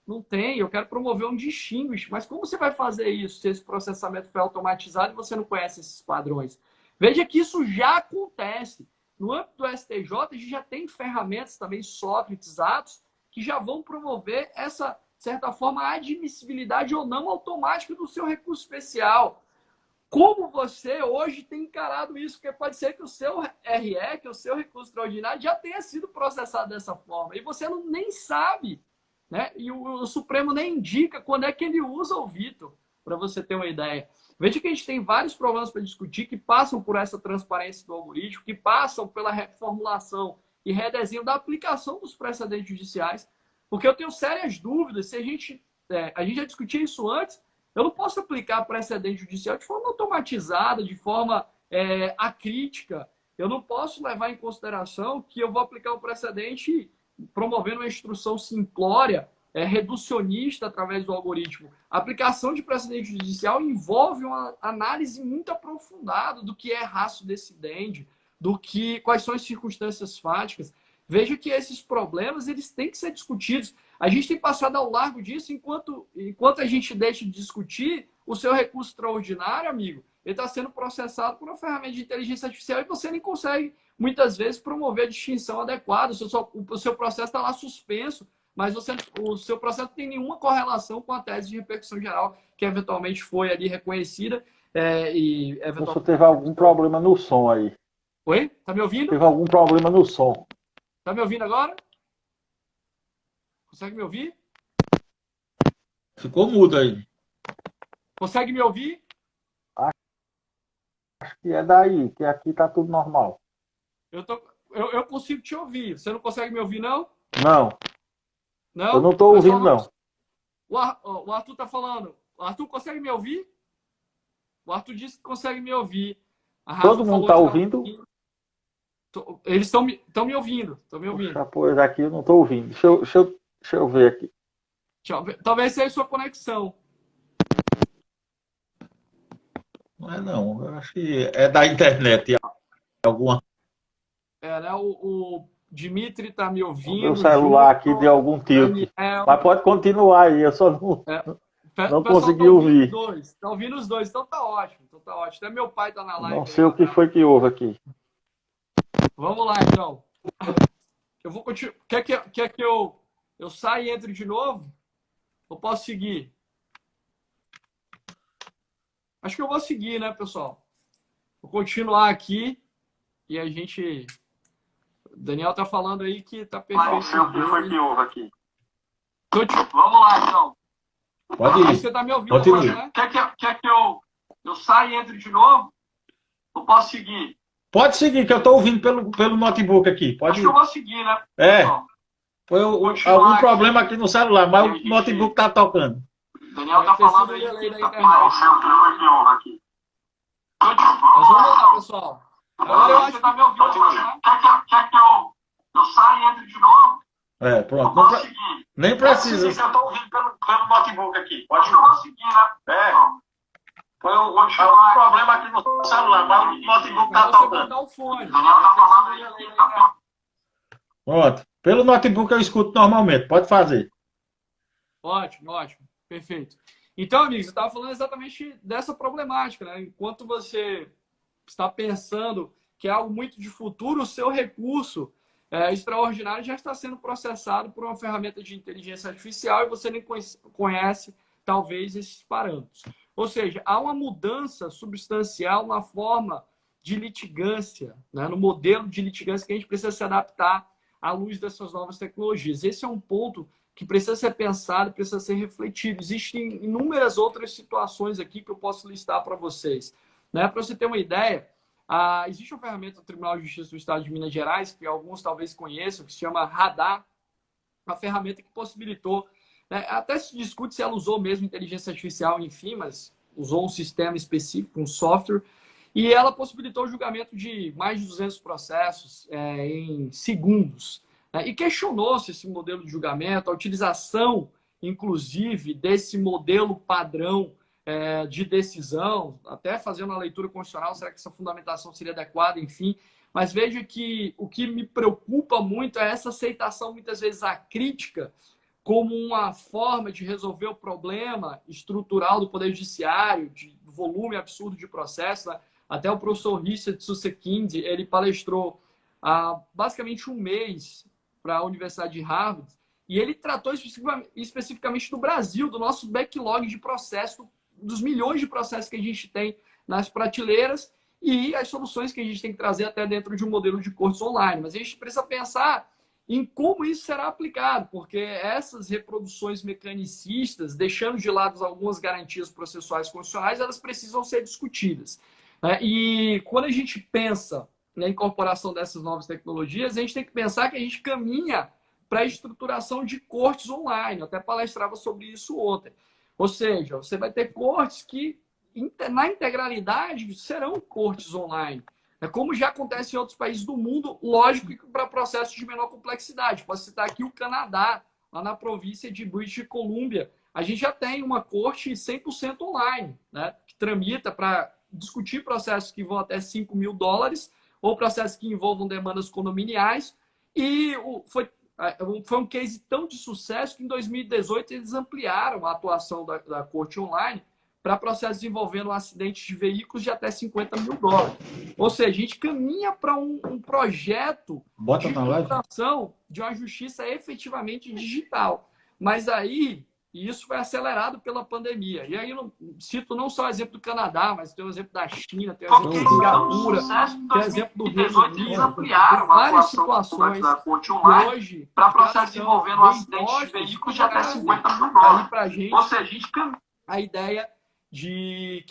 não tem, eu quero promover um distinguish, mas como você vai fazer isso se esse processamento foi automatizado e você não conhece esses padrões? Veja que isso já acontece. No âmbito do STJ, a gente já tem ferramentas também sofisticadas que já vão promover essa, de certa forma, admissibilidade ou não automática do seu recurso especial. Como você hoje tem encarado isso? Porque pode ser que o seu RE, que o seu recurso extraordinário, já tenha sido processado dessa forma e você não, nem sabe, né? E o Supremo nem indica quando é que ele usa o Vitor, para você ter uma ideia. Veja que a gente tem vários problemas para discutir que passam por essa transparência do algoritmo, que passam pela reformulação e redesenho da aplicação dos precedentes judiciais, porque eu tenho sérias dúvidas se a gente já discutiu isso antes. Eu não posso aplicar precedente judicial de forma automatizada, de forma acrítica. Eu não posso levar em consideração que eu vou aplicar o precedente promovendo uma instrução simplória, reducionista através do algoritmo. A aplicação de precedente judicial envolve uma análise muito aprofundada do que é ratio decidendi, quais são as circunstâncias fáticas. Veja que esses problemas eles têm que ser discutidos. A gente tem passado ao largo disso enquanto a gente deixa de discutir o seu recurso extraordinário, amigo. Ele está sendo processado por uma ferramenta de inteligência artificial e você nem consegue, muitas vezes, promover a distinção adequada. O seu processo está lá suspenso, mas o seu processo não tem nenhuma correlação com a tese de repercussão geral que eventualmente foi ali reconhecida. Você teve algum problema no som aí? Oi? Tá me ouvindo? Teve algum problema no som. Tá me ouvindo agora? Consegue me ouvir? Ficou mudo aí. Consegue me ouvir? Acho que é daí, que aqui tá tudo normal. Eu consigo te ouvir. Você não consegue me ouvir, não? Não. Não? Eu não estou ouvindo, não. O Arthur tá falando. O Arthur consegue me ouvir? O Arthur disse que consegue me ouvir. Todo mundo está ouvindo? Eles estão me ouvindo. Estão me ouvindo. Puxa, pois aqui eu não estou ouvindo. Deixa eu ver aqui. Talvez seja sua conexão. Não é não. Eu acho que é da internet. Alguma... né? O Dimitri está me ouvindo. Meu celular aqui deu algum tilt. Mas pode continuar aí. Eu só não consegui ouvir. Está ouvindo os dois. Então tá ótimo. Até meu pai está na live. Não sei o que foi que houve aqui. Vamos lá, então. Eu vou continuar. Quer que eu saia e entre de novo? Ou posso seguir? Acho que eu vou seguir, né, pessoal? Vou continuar aqui e a gente... O Daniel tá falando aí que tá perfeito. Não sei o que foi que houve aqui. Vamos lá, então. Pode ir. Você tá me ouvindo agora, né? Quer que eu saia e entre de novo? Ou posso seguir? Pode seguir, que eu estou ouvindo pelo notebook aqui. Pode ir. Acho que eu vou seguir, né? Foi algum problema aqui no celular, mas o notebook está tocando. Daniel tá falando aí que não sei o que foi que houve aqui. Mas vamos lá, pessoal. Agora eu acho que tá me ouvindo, né? Quer que eu saia e entre de novo? Pronto. Não seguir. Nem precisa. Eu estou ouvindo pelo notebook aqui. Acho que eu vou seguir, né? Foi algum problema aqui no celular, mas o notebook está tocando. O fone. Daniel tá falando aí que Pronto. Pelo notebook eu escuto normalmente. Pode fazer. Ótimo. Perfeito. Então, amigos, eu estava falando exatamente dessa problemática, né? Enquanto você está pensando que é algo muito de futuro, o seu recurso extraordinário já está sendo processado por uma ferramenta de inteligência artificial e você nem conhece, talvez, esses parâmetros. Ou seja, há uma mudança substancial na forma de litigância, né? No modelo de litigância que a gente precisa se adaptar à luz dessas novas tecnologias. Esse é um ponto que precisa ser pensado, precisa ser refletido. Existem inúmeras outras situações aqui que eu posso listar para vocês. Né? Para você ter uma ideia, existe uma ferramenta do Tribunal de Justiça do Estado de Minas Gerais, que alguns talvez conheçam, que se chama Radar, uma ferramenta que possibilitou, né? Até se discute se ela usou mesmo inteligência artificial, enfim, mas usou um sistema específico, um software, e ela possibilitou o julgamento de mais de 200 processos em segundos. E questionou-se esse modelo de julgamento, a utilização, inclusive, desse modelo padrão de decisão, até fazendo uma leitura constitucional, será que essa fundamentação seria adequada, enfim. Mas veja que o que me preocupa muito é essa aceitação, muitas vezes, acrítica como uma forma de resolver o problema estrutural do Poder Judiciário, do volume absurdo de processos, né? Até o professor Richard Susskind, ele palestrou há basicamente um mês para a Universidade de Harvard, e ele tratou especificamente do Brasil, do nosso backlog de processo, dos milhões de processos que a gente tem nas prateleiras e as soluções que a gente tem que trazer até dentro de um modelo de cortes online. Mas a gente precisa pensar em como isso será aplicado, porque essas reproduções mecanicistas, deixando de lado algumas garantias processuais constitucionais, elas precisam ser discutidas. E quando a gente pensa na incorporação dessas novas tecnologias, a gente tem que pensar que a gente caminha para a estruturação de cortes online. Eu até palestrava sobre isso ontem. Ou seja, você vai ter cortes que, na integralidade, serão cortes online. Como já acontece em outros países do mundo, lógico que para processos de menor complexidade. Posso citar aqui o Canadá, lá na província de British Columbia. A gente já tem uma corte 100% online, né, que tramita para discutir processos que vão até $5.000 ou processos que envolvam demandas condominiais. E foi um case tão de sucesso que em 2018 eles ampliaram a atuação da corte online para processos envolvendo acidentes de veículos de até $50.000. Ou seja, a gente caminha para um projeto de implantação de uma justiça efetivamente digital. Mas aí, isso foi acelerado pela pandemia. E aí, eu cito não só o exemplo do Canadá, mas tem o exemplo da China, tem o exemplo da Singapura, tem o exemplo do Reino Unido, tem várias situações que hoje, para processos envolvendo acidentes de veículos de até $50.000. Para a gente, ou seja, a gente a ideia de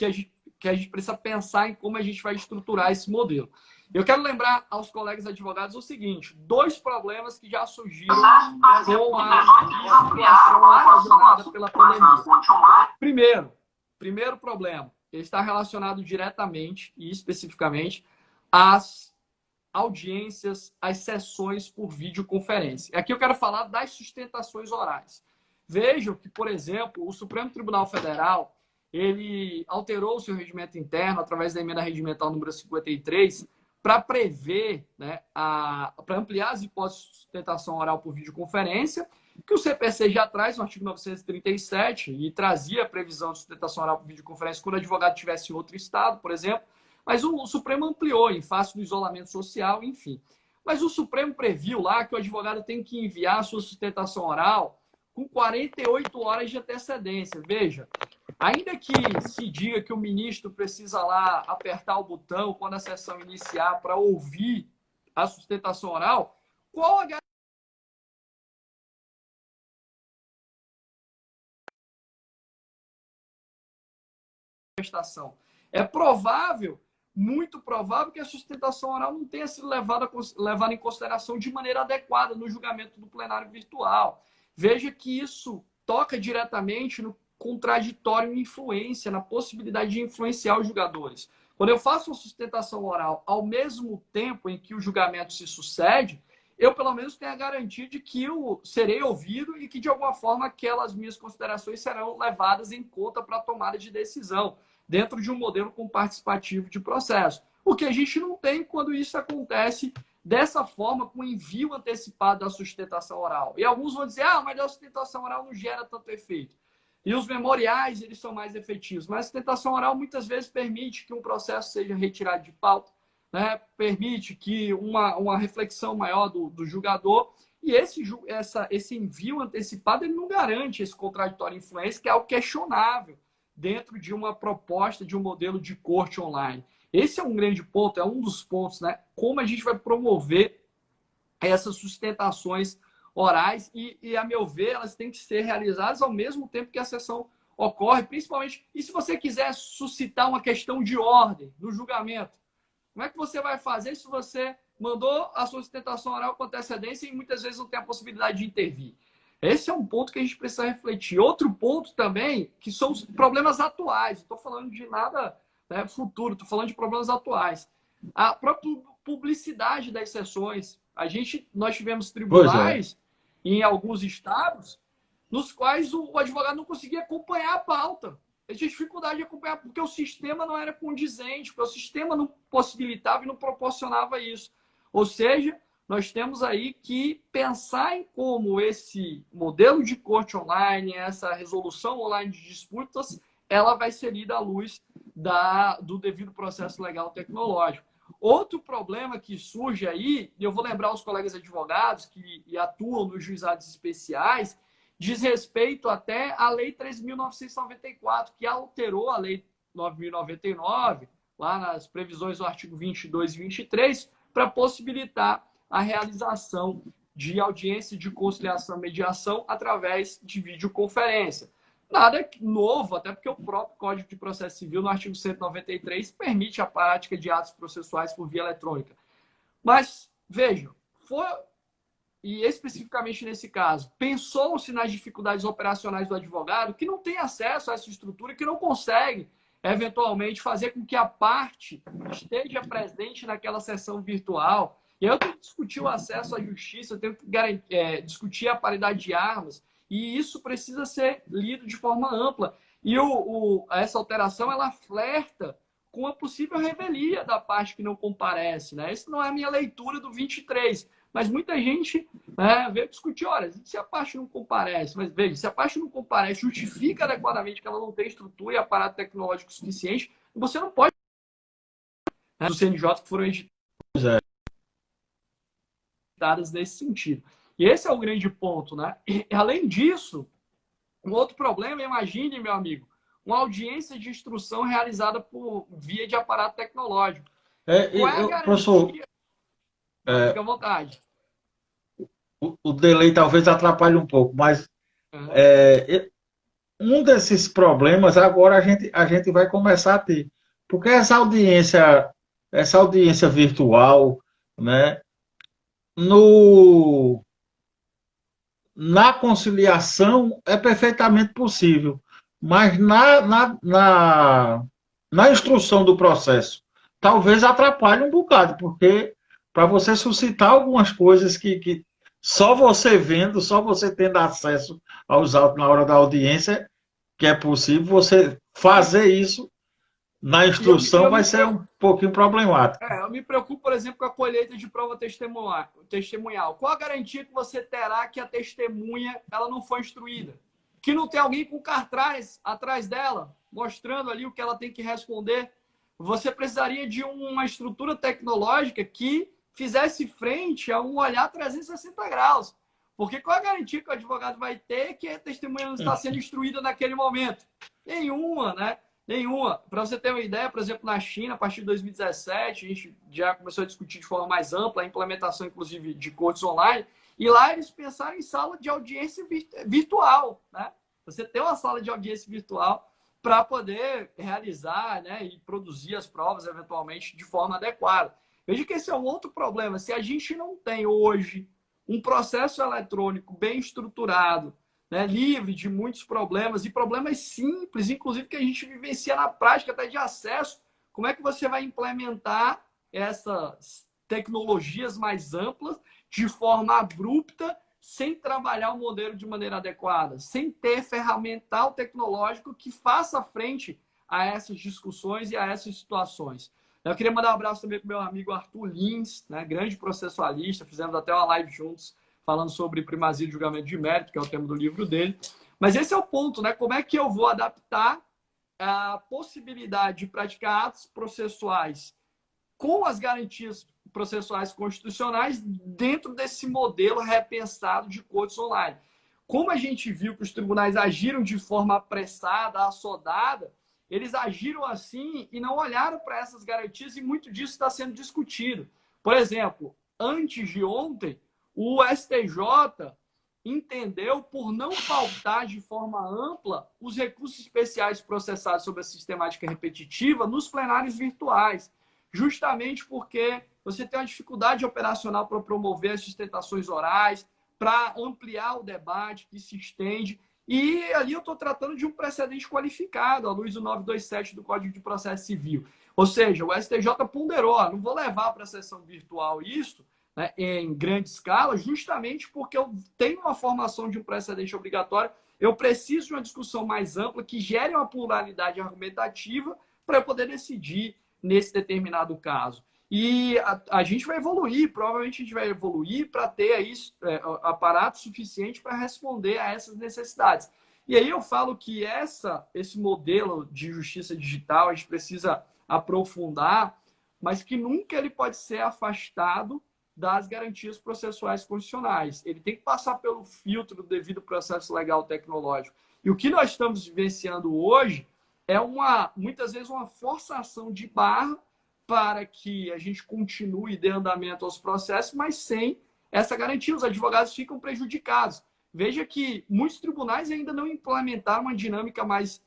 que a gente precisa pensar em como a gente vai estruturar esse modelo. Eu quero lembrar aos colegas advogados o seguinte: 2 problemas que já surgiram com a situação ocasionada pela pandemia. Primeiro problema, ele está relacionado diretamente e especificamente às audiências, às sessões por videoconferência. Aqui eu quero falar das sustentações orais. Vejam que, por exemplo, o Supremo Tribunal Federal ele alterou o seu regimento interno através da emenda regimental número 53 para prever, né, para ampliar as hipóteses de sustentação oral por videoconferência, que o CPC já traz no artigo 937 e trazia a previsão de sustentação oral por videoconferência quando o advogado estivesse em outro estado, por exemplo, mas o Supremo ampliou em face do isolamento social, enfim. Mas o Supremo previu lá que o advogado tem que enviar a sua sustentação oral com 48 horas de antecedência. Veja, ainda que se diga que o ministro precisa lá apertar o botão quando a sessão iniciar para ouvir a sustentação oral, qual a manifestação? É provável, muito provável, que a sustentação oral não tenha sido levada em consideração de maneira adequada no julgamento do plenário virtual. Veja que isso toca diretamente no contraditório e influência, na possibilidade de influenciar os julgadores. Quando eu faço uma sustentação oral ao mesmo tempo em que o julgamento se sucede, eu pelo menos tenho a garantia de que eu serei ouvido e que de alguma forma aquelas minhas considerações serão levadas em conta para a tomada de decisão, dentro de um modelo participativo de processo. O que a gente não tem quando isso acontece dessa forma, com o envio antecipado da sustentação oral. E alguns vão dizer, mas a sustentação oral não gera tanto efeito. E os memoriais, eles são mais efetivos. Mas a sustentação oral muitas vezes permite que um processo seja retirado de pauta, né? Permite que uma reflexão maior do julgador. E esse envio antecipado ele não garante esse contraditório e influência, que é algo questionável dentro de uma proposta de um modelo de corte online. Esse é um grande ponto, é um dos pontos, né? Como a gente vai promover essas sustentações orais e, a meu ver, elas têm que ser realizadas ao mesmo tempo que a sessão ocorre, principalmente. E se você quiser suscitar uma questão de ordem no julgamento, como é que você vai fazer se você mandou a sua sustentação oral com antecedência e muitas vezes não tem a possibilidade de intervir? Esse é um ponto que a gente precisa refletir. Outro ponto também, que são os problemas atuais. Não estou falando de nada, né, futuro, estou falando de problemas atuais. A própria publicidade das sessões. Nós tivemos tribunais em alguns estados nos quais o advogado não conseguia acompanhar a pauta. Ele tinha dificuldade de acompanhar porque o sistema não era condizente, porque o sistema não possibilitava e não proporcionava isso. Ou seja, nós temos aí que pensar em como esse modelo de corte online, essa resolução online de disputas, ela vai ser lida à luz do devido processo legal tecnológico. Outro problema que surge aí, e eu vou lembrar os colegas advogados que atuam nos juizados especiais, diz respeito até à Lei 3.994, que alterou a Lei 9.099, lá nas previsões do artigo 22 e 23, para possibilitar a realização de audiência de conciliação e mediação através de videoconferência. Nada novo, até porque o próprio Código de Processo Civil, no artigo 193, permite a prática de atos processuais por via eletrônica. Mas, vejam, e especificamente nesse caso, pensou-se nas dificuldades operacionais do advogado que não tem acesso a essa estrutura, que não consegue, eventualmente, fazer com que a parte esteja presente naquela sessão virtual. E aí eu tenho que discutir o acesso à justiça, eu tenho que discutir a paridade de armas, e isso precisa ser lido de forma ampla. E essa alteração, ela flerta com a possível revelia da parte que não comparece. Né? Essa não é a minha leitura do 23. Mas muita gente veio discutir, olha, se a parte não comparece, mas veja, se a parte não comparece, justifica adequadamente que ela não tem estrutura e aparato tecnológico suficiente, você não pode do CNJ que foram editadas nesse sentido. E esse é o grande ponto, né? E, além disso, um outro problema, imagine, meu amigo, uma audiência de instrução realizada por via de aparato tecnológico. Qual é a garantia? Professor, fica à vontade. O delay talvez atrapalhe um pouco, mas um desses problemas agora a gente vai começar a ter. Porque essa audiência virtual, né, na conciliação é perfeitamente possível, mas na instrução do processo talvez atrapalhe um bocado, porque para você suscitar algumas coisas que só você vendo, só você tendo acesso aos autos na hora da audiência, que é possível, você fazer isso na instrução vai ser um pouquinho problemático. Eu me preocupo, por exemplo, com a colheita de prova testemunhal. Qual a garantia que você terá que a testemunha ela não foi instruída? Que não tem alguém com cartaz atrás dela, mostrando ali o que ela tem que responder? Você precisaria de uma estrutura tecnológica que fizesse frente a um olhar 360 graus. Porque qual a garantia que o advogado vai ter que a testemunha não está sendo instruída naquele momento? Nenhuma, né? Nenhuma. Para você ter uma ideia, por exemplo, na China, a partir de 2017, a gente já começou a discutir de forma mais ampla a implementação, inclusive, de cortes online, e lá eles pensaram em sala de audiência virtual, né? Você tem uma sala de audiência virtual para poder realizar, né, e produzir as provas, eventualmente, de forma adequada. Veja que esse é um outro problema. Se a gente não tem hoje um processo eletrônico bem estruturado, né, livre de muitos problemas, e problemas simples, inclusive que a gente vivencia na prática, até de acesso, como é que você vai implementar essas tecnologias mais amplas de forma abrupta, sem trabalhar o modelo de maneira adequada, sem ter ferramental tecnológico que faça frente a essas discussões e a essas situações. Eu queria mandar um abraço também para o meu amigo Arthur Lins, né, grande processualista, fizemos até uma live juntos, falando sobre primazia de julgamento de mérito, que é o tema do livro dele. Mas esse é o ponto, né? Como é que eu vou adaptar a possibilidade de praticar atos processuais com as garantias processuais constitucionais dentro desse modelo repensado de cortes online? Como a gente viu que os tribunais agiram de forma apressada, assodada, eles agiram assim e não olharam para essas garantias, e muito disso está sendo discutido. Por exemplo, antes de ontem, o STJ entendeu por não pautar de forma ampla os recursos especiais processados sobre a sistemática repetitiva nos plenários virtuais, justamente porque você tem uma dificuldade operacional para promover as sustentações orais, para ampliar o debate que se estende. E ali eu estou tratando de um precedente qualificado, à luz do 927 do Código de Processo Civil. Ou seja, o STJ ponderou, não vou levar para a sessão virtual isso, né, em grande escala, justamente porque eu tenho uma formação de um precedente obrigatório, eu preciso de uma discussão mais ampla que gere uma pluralidade argumentativa para eu poder decidir nesse determinado caso. E a gente vai evoluir, provavelmente a gente vai evoluir para ter aí aparato suficiente para responder a essas necessidades. E aí eu falo que esse modelo de justiça digital a gente precisa aprofundar, mas que nunca ele pode ser afastado das garantias processuais constitucionais. Ele tem que passar pelo filtro do devido processo legal tecnológico. E o que nós estamos vivenciando hoje é muitas vezes uma forçação de barra para que a gente continue de andamento aos processos, mas sem essa garantia. Os advogados ficam prejudicados. Veja que muitos tribunais ainda não implementaram uma dinâmica mais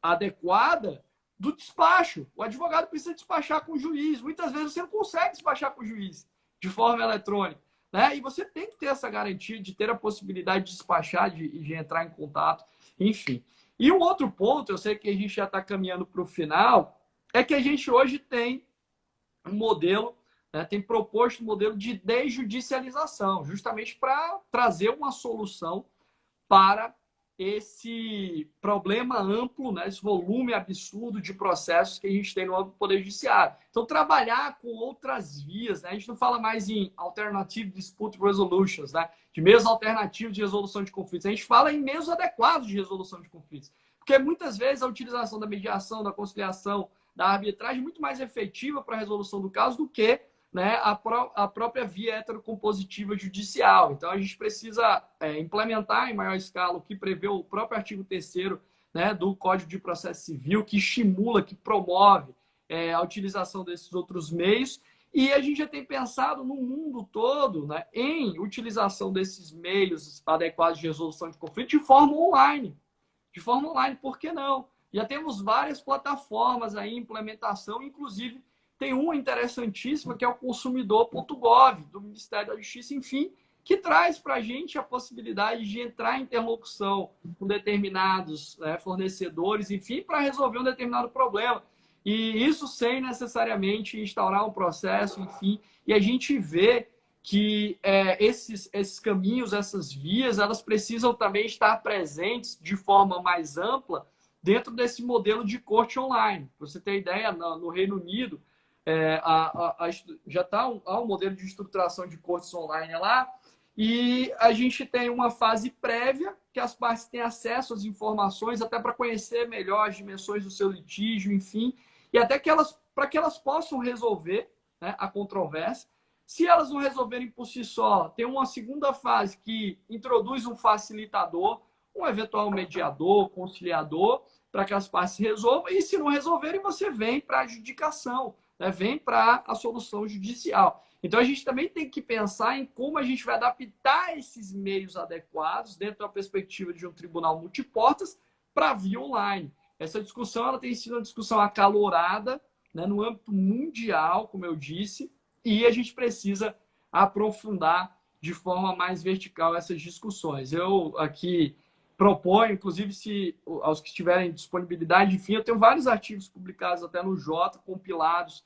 adequada do despacho. O advogado precisa despachar com o juiz. Muitas vezes você não consegue despachar com o juiz de forma eletrônica, né? E você tem que ter essa garantia de ter a possibilidade de despachar, de entrar em contato, enfim. E um outro ponto, eu sei que a gente já está caminhando para o final, é que a gente hoje tem um modelo, né, tem proposto um modelo de desjudicialização, justamente para trazer uma solução para esse problema amplo, né, esse volume absurdo de processos que a gente tem no âmbito do Poder Judiciário. Então, trabalhar com outras vias, né, a gente não fala mais em Alternative Dispute Resolutions, né, de meios alternativos de resolução de conflitos, a gente fala em meios adequados de resolução de conflitos. Porque muitas vezes a utilização da mediação, da conciliação, da arbitragem é muito mais efetiva para a resolução do caso do que, né, a própria via heterocompositiva judicial. Então, a gente precisa implementar em maior escala o que prevê o próprio artigo 3º, né, do Código de Processo Civil, que estimula, que promove a utilização desses outros meios. E a gente já tem pensado no mundo todo, né, em utilização desses meios adequados de resolução de conflito de forma online. De forma online, por que não? Já temos várias plataformas aí em implementação, inclusive tem uma interessantíssima que é o consumidor.gov, do Ministério da Justiça, enfim, que traz para a gente a possibilidade de entrar em interlocução com determinados fornecedores, enfim, para resolver um determinado problema. E isso sem necessariamente instaurar um processo, enfim. E a gente vê que esses caminhos, essas vias, elas precisam também estar presentes de forma mais ampla dentro desse modelo de corte online. Para você ter ideia, no Reino Unido, já está há um modelo de estruturação de cortes online lá, e a gente tem uma fase prévia que as partes têm acesso às informações até para conhecer melhor as dimensões do seu litígio, enfim, e até para que elas possam resolver, né, a controvérsia. Se elas não resolverem por si só, tem uma segunda fase que introduz um facilitador, um eventual mediador, conciliador, para que as partes resolvam, e se não resolverem, você vem para a adjudicação, né? Vem para a solução judicial. Então, a gente também tem que pensar em como a gente vai adaptar esses meios adequados dentro da perspectiva de um tribunal multiportas para a via online. Essa discussão ela tem sido uma discussão acalorada, né, no âmbito mundial, como eu disse, e a gente precisa aprofundar de forma mais vertical essas discussões. Eu aqui proponho, inclusive, se aos que tiverem disponibilidade, enfim, eu tenho vários artigos publicados até no Jota, compilados,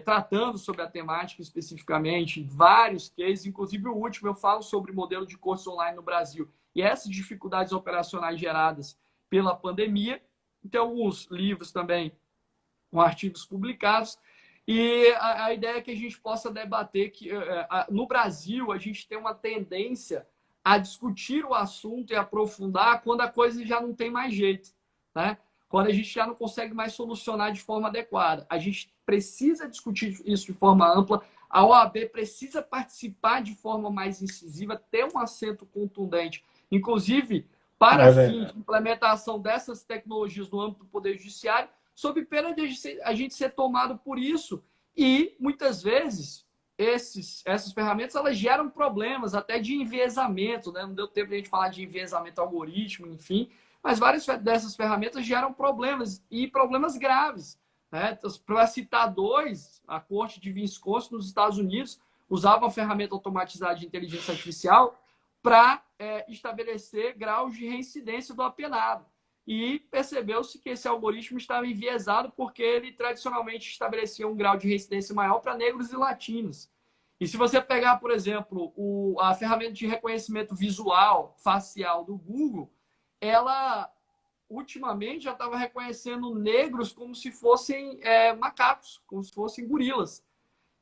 tratando sobre a temática especificamente, vários cases, inclusive o último eu falo sobre modelo de cortes online no Brasil e essas dificuldades operacionais geradas pela pandemia. Tem alguns livros também com artigos publicados, e a ideia é que a gente possa debater que no Brasil a gente tem uma tendência a discutir o assunto e aprofundar quando a coisa já não tem mais jeito, né? Quando a gente já não consegue mais solucionar de forma adequada. A gente precisa discutir isso de forma ampla, a OAB precisa participar de forma mais incisiva, ter um assento contundente, inclusive para fim de implementação dessas tecnologias no âmbito do Poder Judiciário, sob pena de a gente ser tomado por isso. E, muitas vezes, essas ferramentas elas geram problemas até de enviesamento, né? Não deu tempo de a gente falar de enviesamento algoritmo, enfim, mas várias dessas ferramentas geram problemas, e problemas graves, né? Para citar dois, a Corte de Wisconsin, nos Estados Unidos, usava uma ferramenta automatizada de inteligência artificial para estabelecer graus de reincidência do apenado. E percebeu-se que esse algoritmo estava enviesado porque ele tradicionalmente estabelecia um grau de reincidência maior para negros e latinos. E se você pegar, por exemplo, a ferramenta de reconhecimento visual facial do Google, ela ultimamente já estava reconhecendo negros como se fossem macacos, como se fossem gorilas.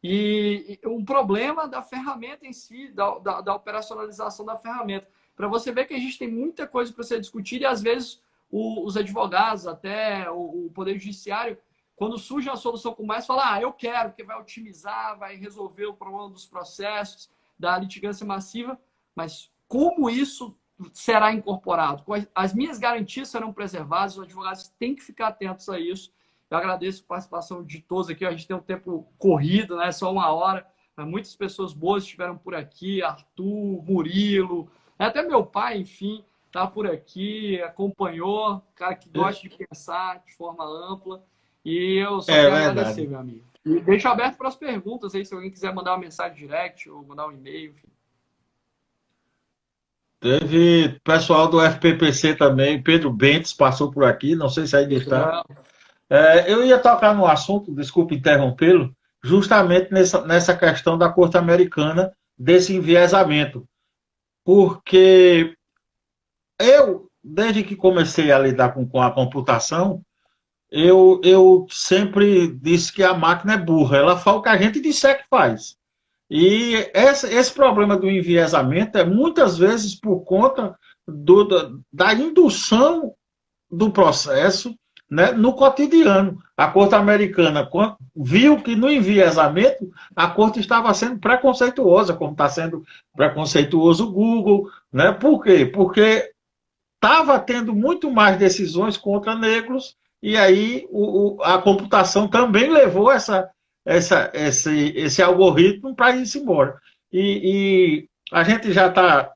E um problema da ferramenta em si, da operacionalização da ferramenta. para você ver que a gente tem muita coisa para ser discutida e, às vezes, os advogados, até o Poder Judiciário, quando surge uma solução como essa, fala, eu quero, porque vai otimizar, vai resolver o problema dos processos, da litigância massiva, mas como isso será incorporado? As minhas garantias serão preservadas, os advogados têm que ficar atentos a isso. Eu agradeço a participação de todos aqui, a gente tem um tempo corrido, né? Só 1 hora, mas muitas pessoas boas estiveram por aqui, Arthur, Murilo, até meu pai, enfim, está por aqui, acompanhou, cara que gosta de pensar de forma ampla, e eu só quero agradecer, meu amigo. E deixo aberto para as perguntas aí, se alguém quiser mandar uma mensagem direct ou mandar um e-mail, enfim. Teve pessoal do FPPC também, Pedro Bentes passou por aqui, não sei se ainda está. Eu ia tocar no assunto, desculpe interrompê-lo, justamente nessa questão da Corte Americana, desse enviesamento. Porque eu, desde que comecei a lidar com a computação, eu sempre disse que a máquina é burra, ela faz o que a gente disser que faz. E esse problema do enviesamento é muitas vezes por conta da indução do processo, né, no cotidiano. A Corte Americana viu que no enviesamento a Corte estava sendo preconceituosa, como está sendo preconceituoso o Google. Né? Por quê? Porque estava tendo muito mais decisões contra negros, e aí a computação também levou esse algoritmo para ir embora. E a gente já está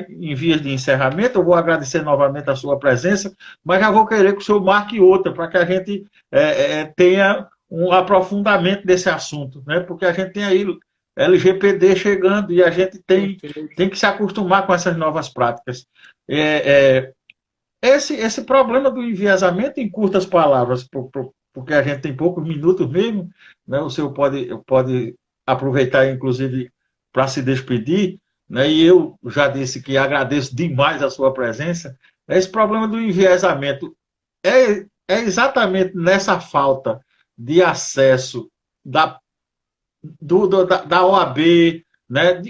em vias de encerramento, eu vou agradecer novamente a sua presença, mas já vou querer que o senhor marque outra, para que a gente tenha um aprofundamento desse assunto, né? Porque a gente tem aí LGPD chegando e a gente tem que se acostumar com essas novas práticas. Esse problema do enviesamento, em curtas palavras, porque a gente tem poucos minutos mesmo, né? O senhor pode aproveitar, inclusive, para se despedir, né? E eu já disse que agradeço demais a sua presença. Esse problema do enviesamento é exatamente nessa falta de acesso da OAB, né?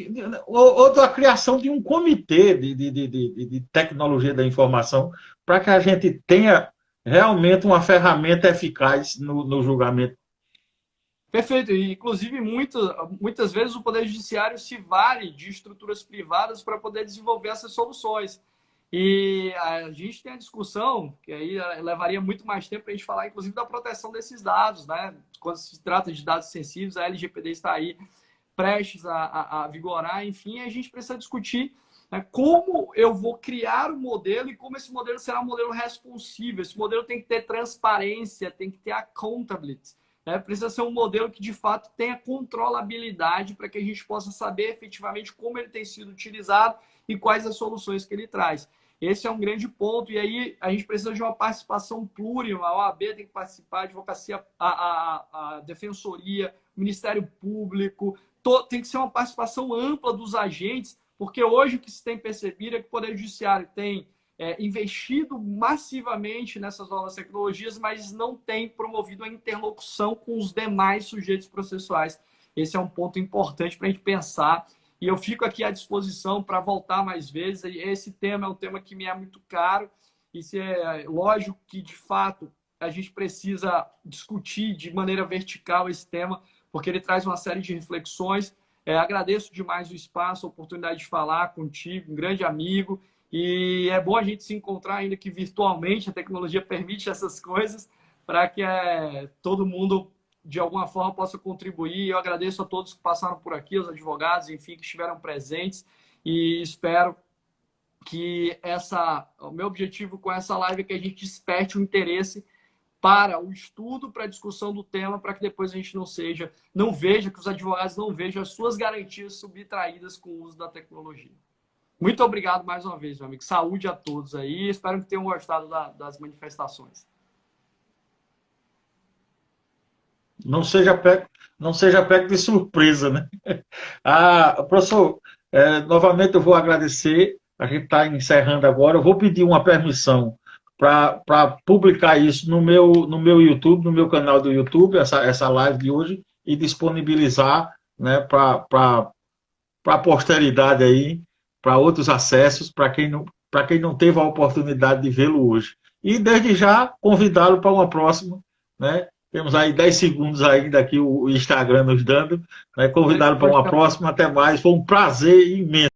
Ou da criação de um comitê de tecnologia da informação, para que a gente tenha realmente uma ferramenta eficaz no julgamento. Perfeito. E, inclusive, muitas vezes o Poder Judiciário se vale de estruturas privadas para poder desenvolver essas soluções. E a gente tem a discussão, que aí levaria muito mais tempo para a gente falar, inclusive, da proteção desses dados, né? Quando se trata de dados sensíveis, a LGPD está aí prestes a vigorar, enfim, a gente precisa discutir, né, como eu vou criar o modelo e como esse modelo será um modelo responsivo. Esse modelo tem que ter transparência, tem que ter accountability. Né? Precisa ser um modelo que, de fato, tenha controlabilidade para que a gente possa saber efetivamente como ele tem sido utilizado e quais as soluções que ele traz. Esse é um grande ponto, e aí a gente precisa de uma participação plurima. A OAB tem que participar, a advocacia, a defensoria, o Ministério Público, tem que ser uma participação ampla dos agentes, porque hoje o que se tem percebido é que o Poder Judiciário tem investido massivamente nessas novas tecnologias, mas não tem promovido a interlocução com os demais sujeitos processuais. Esse é um ponto importante para a gente pensar. E eu fico aqui à disposição para voltar mais vezes. Esse tema é um tema que me é muito caro. E é lógico que, de fato, a gente precisa discutir de maneira vertical esse tema, porque ele traz uma série de reflexões. Agradeço demais o espaço, a oportunidade de falar contigo, um grande amigo. E é bom a gente se encontrar, ainda que virtualmente, a tecnologia permite essas coisas, para que todo mundo, de alguma forma, possa contribuir. Eu agradeço a todos que passaram por aqui, os advogados, enfim, que estiveram presentes, e espero que o meu objetivo com essa live é que a gente desperte o interesse para o estudo, para a discussão do tema, para que depois a gente não veja, que os advogados não vejam as suas garantias subtraídas com o uso da tecnologia. Muito obrigado mais uma vez, meu amigo. Saúde a todos aí. Espero que tenham gostado das manifestações. Não seja pego de surpresa, né? Professor, novamente eu vou agradecer. A gente está encerrando agora. Eu vou pedir uma permissão para publicar isso no meu YouTube, no meu canal do YouTube, essa live de hoje, e disponibilizar, né, para a posteridade aí, para outros acessos, para quem não teve a oportunidade de vê-lo hoje. E desde já convidá-lo para uma próxima, né? Temos aí 10 segundos ainda aqui o Instagram nos dando, né? Convidá-lo para uma próxima. Até mais. Foi um prazer imenso.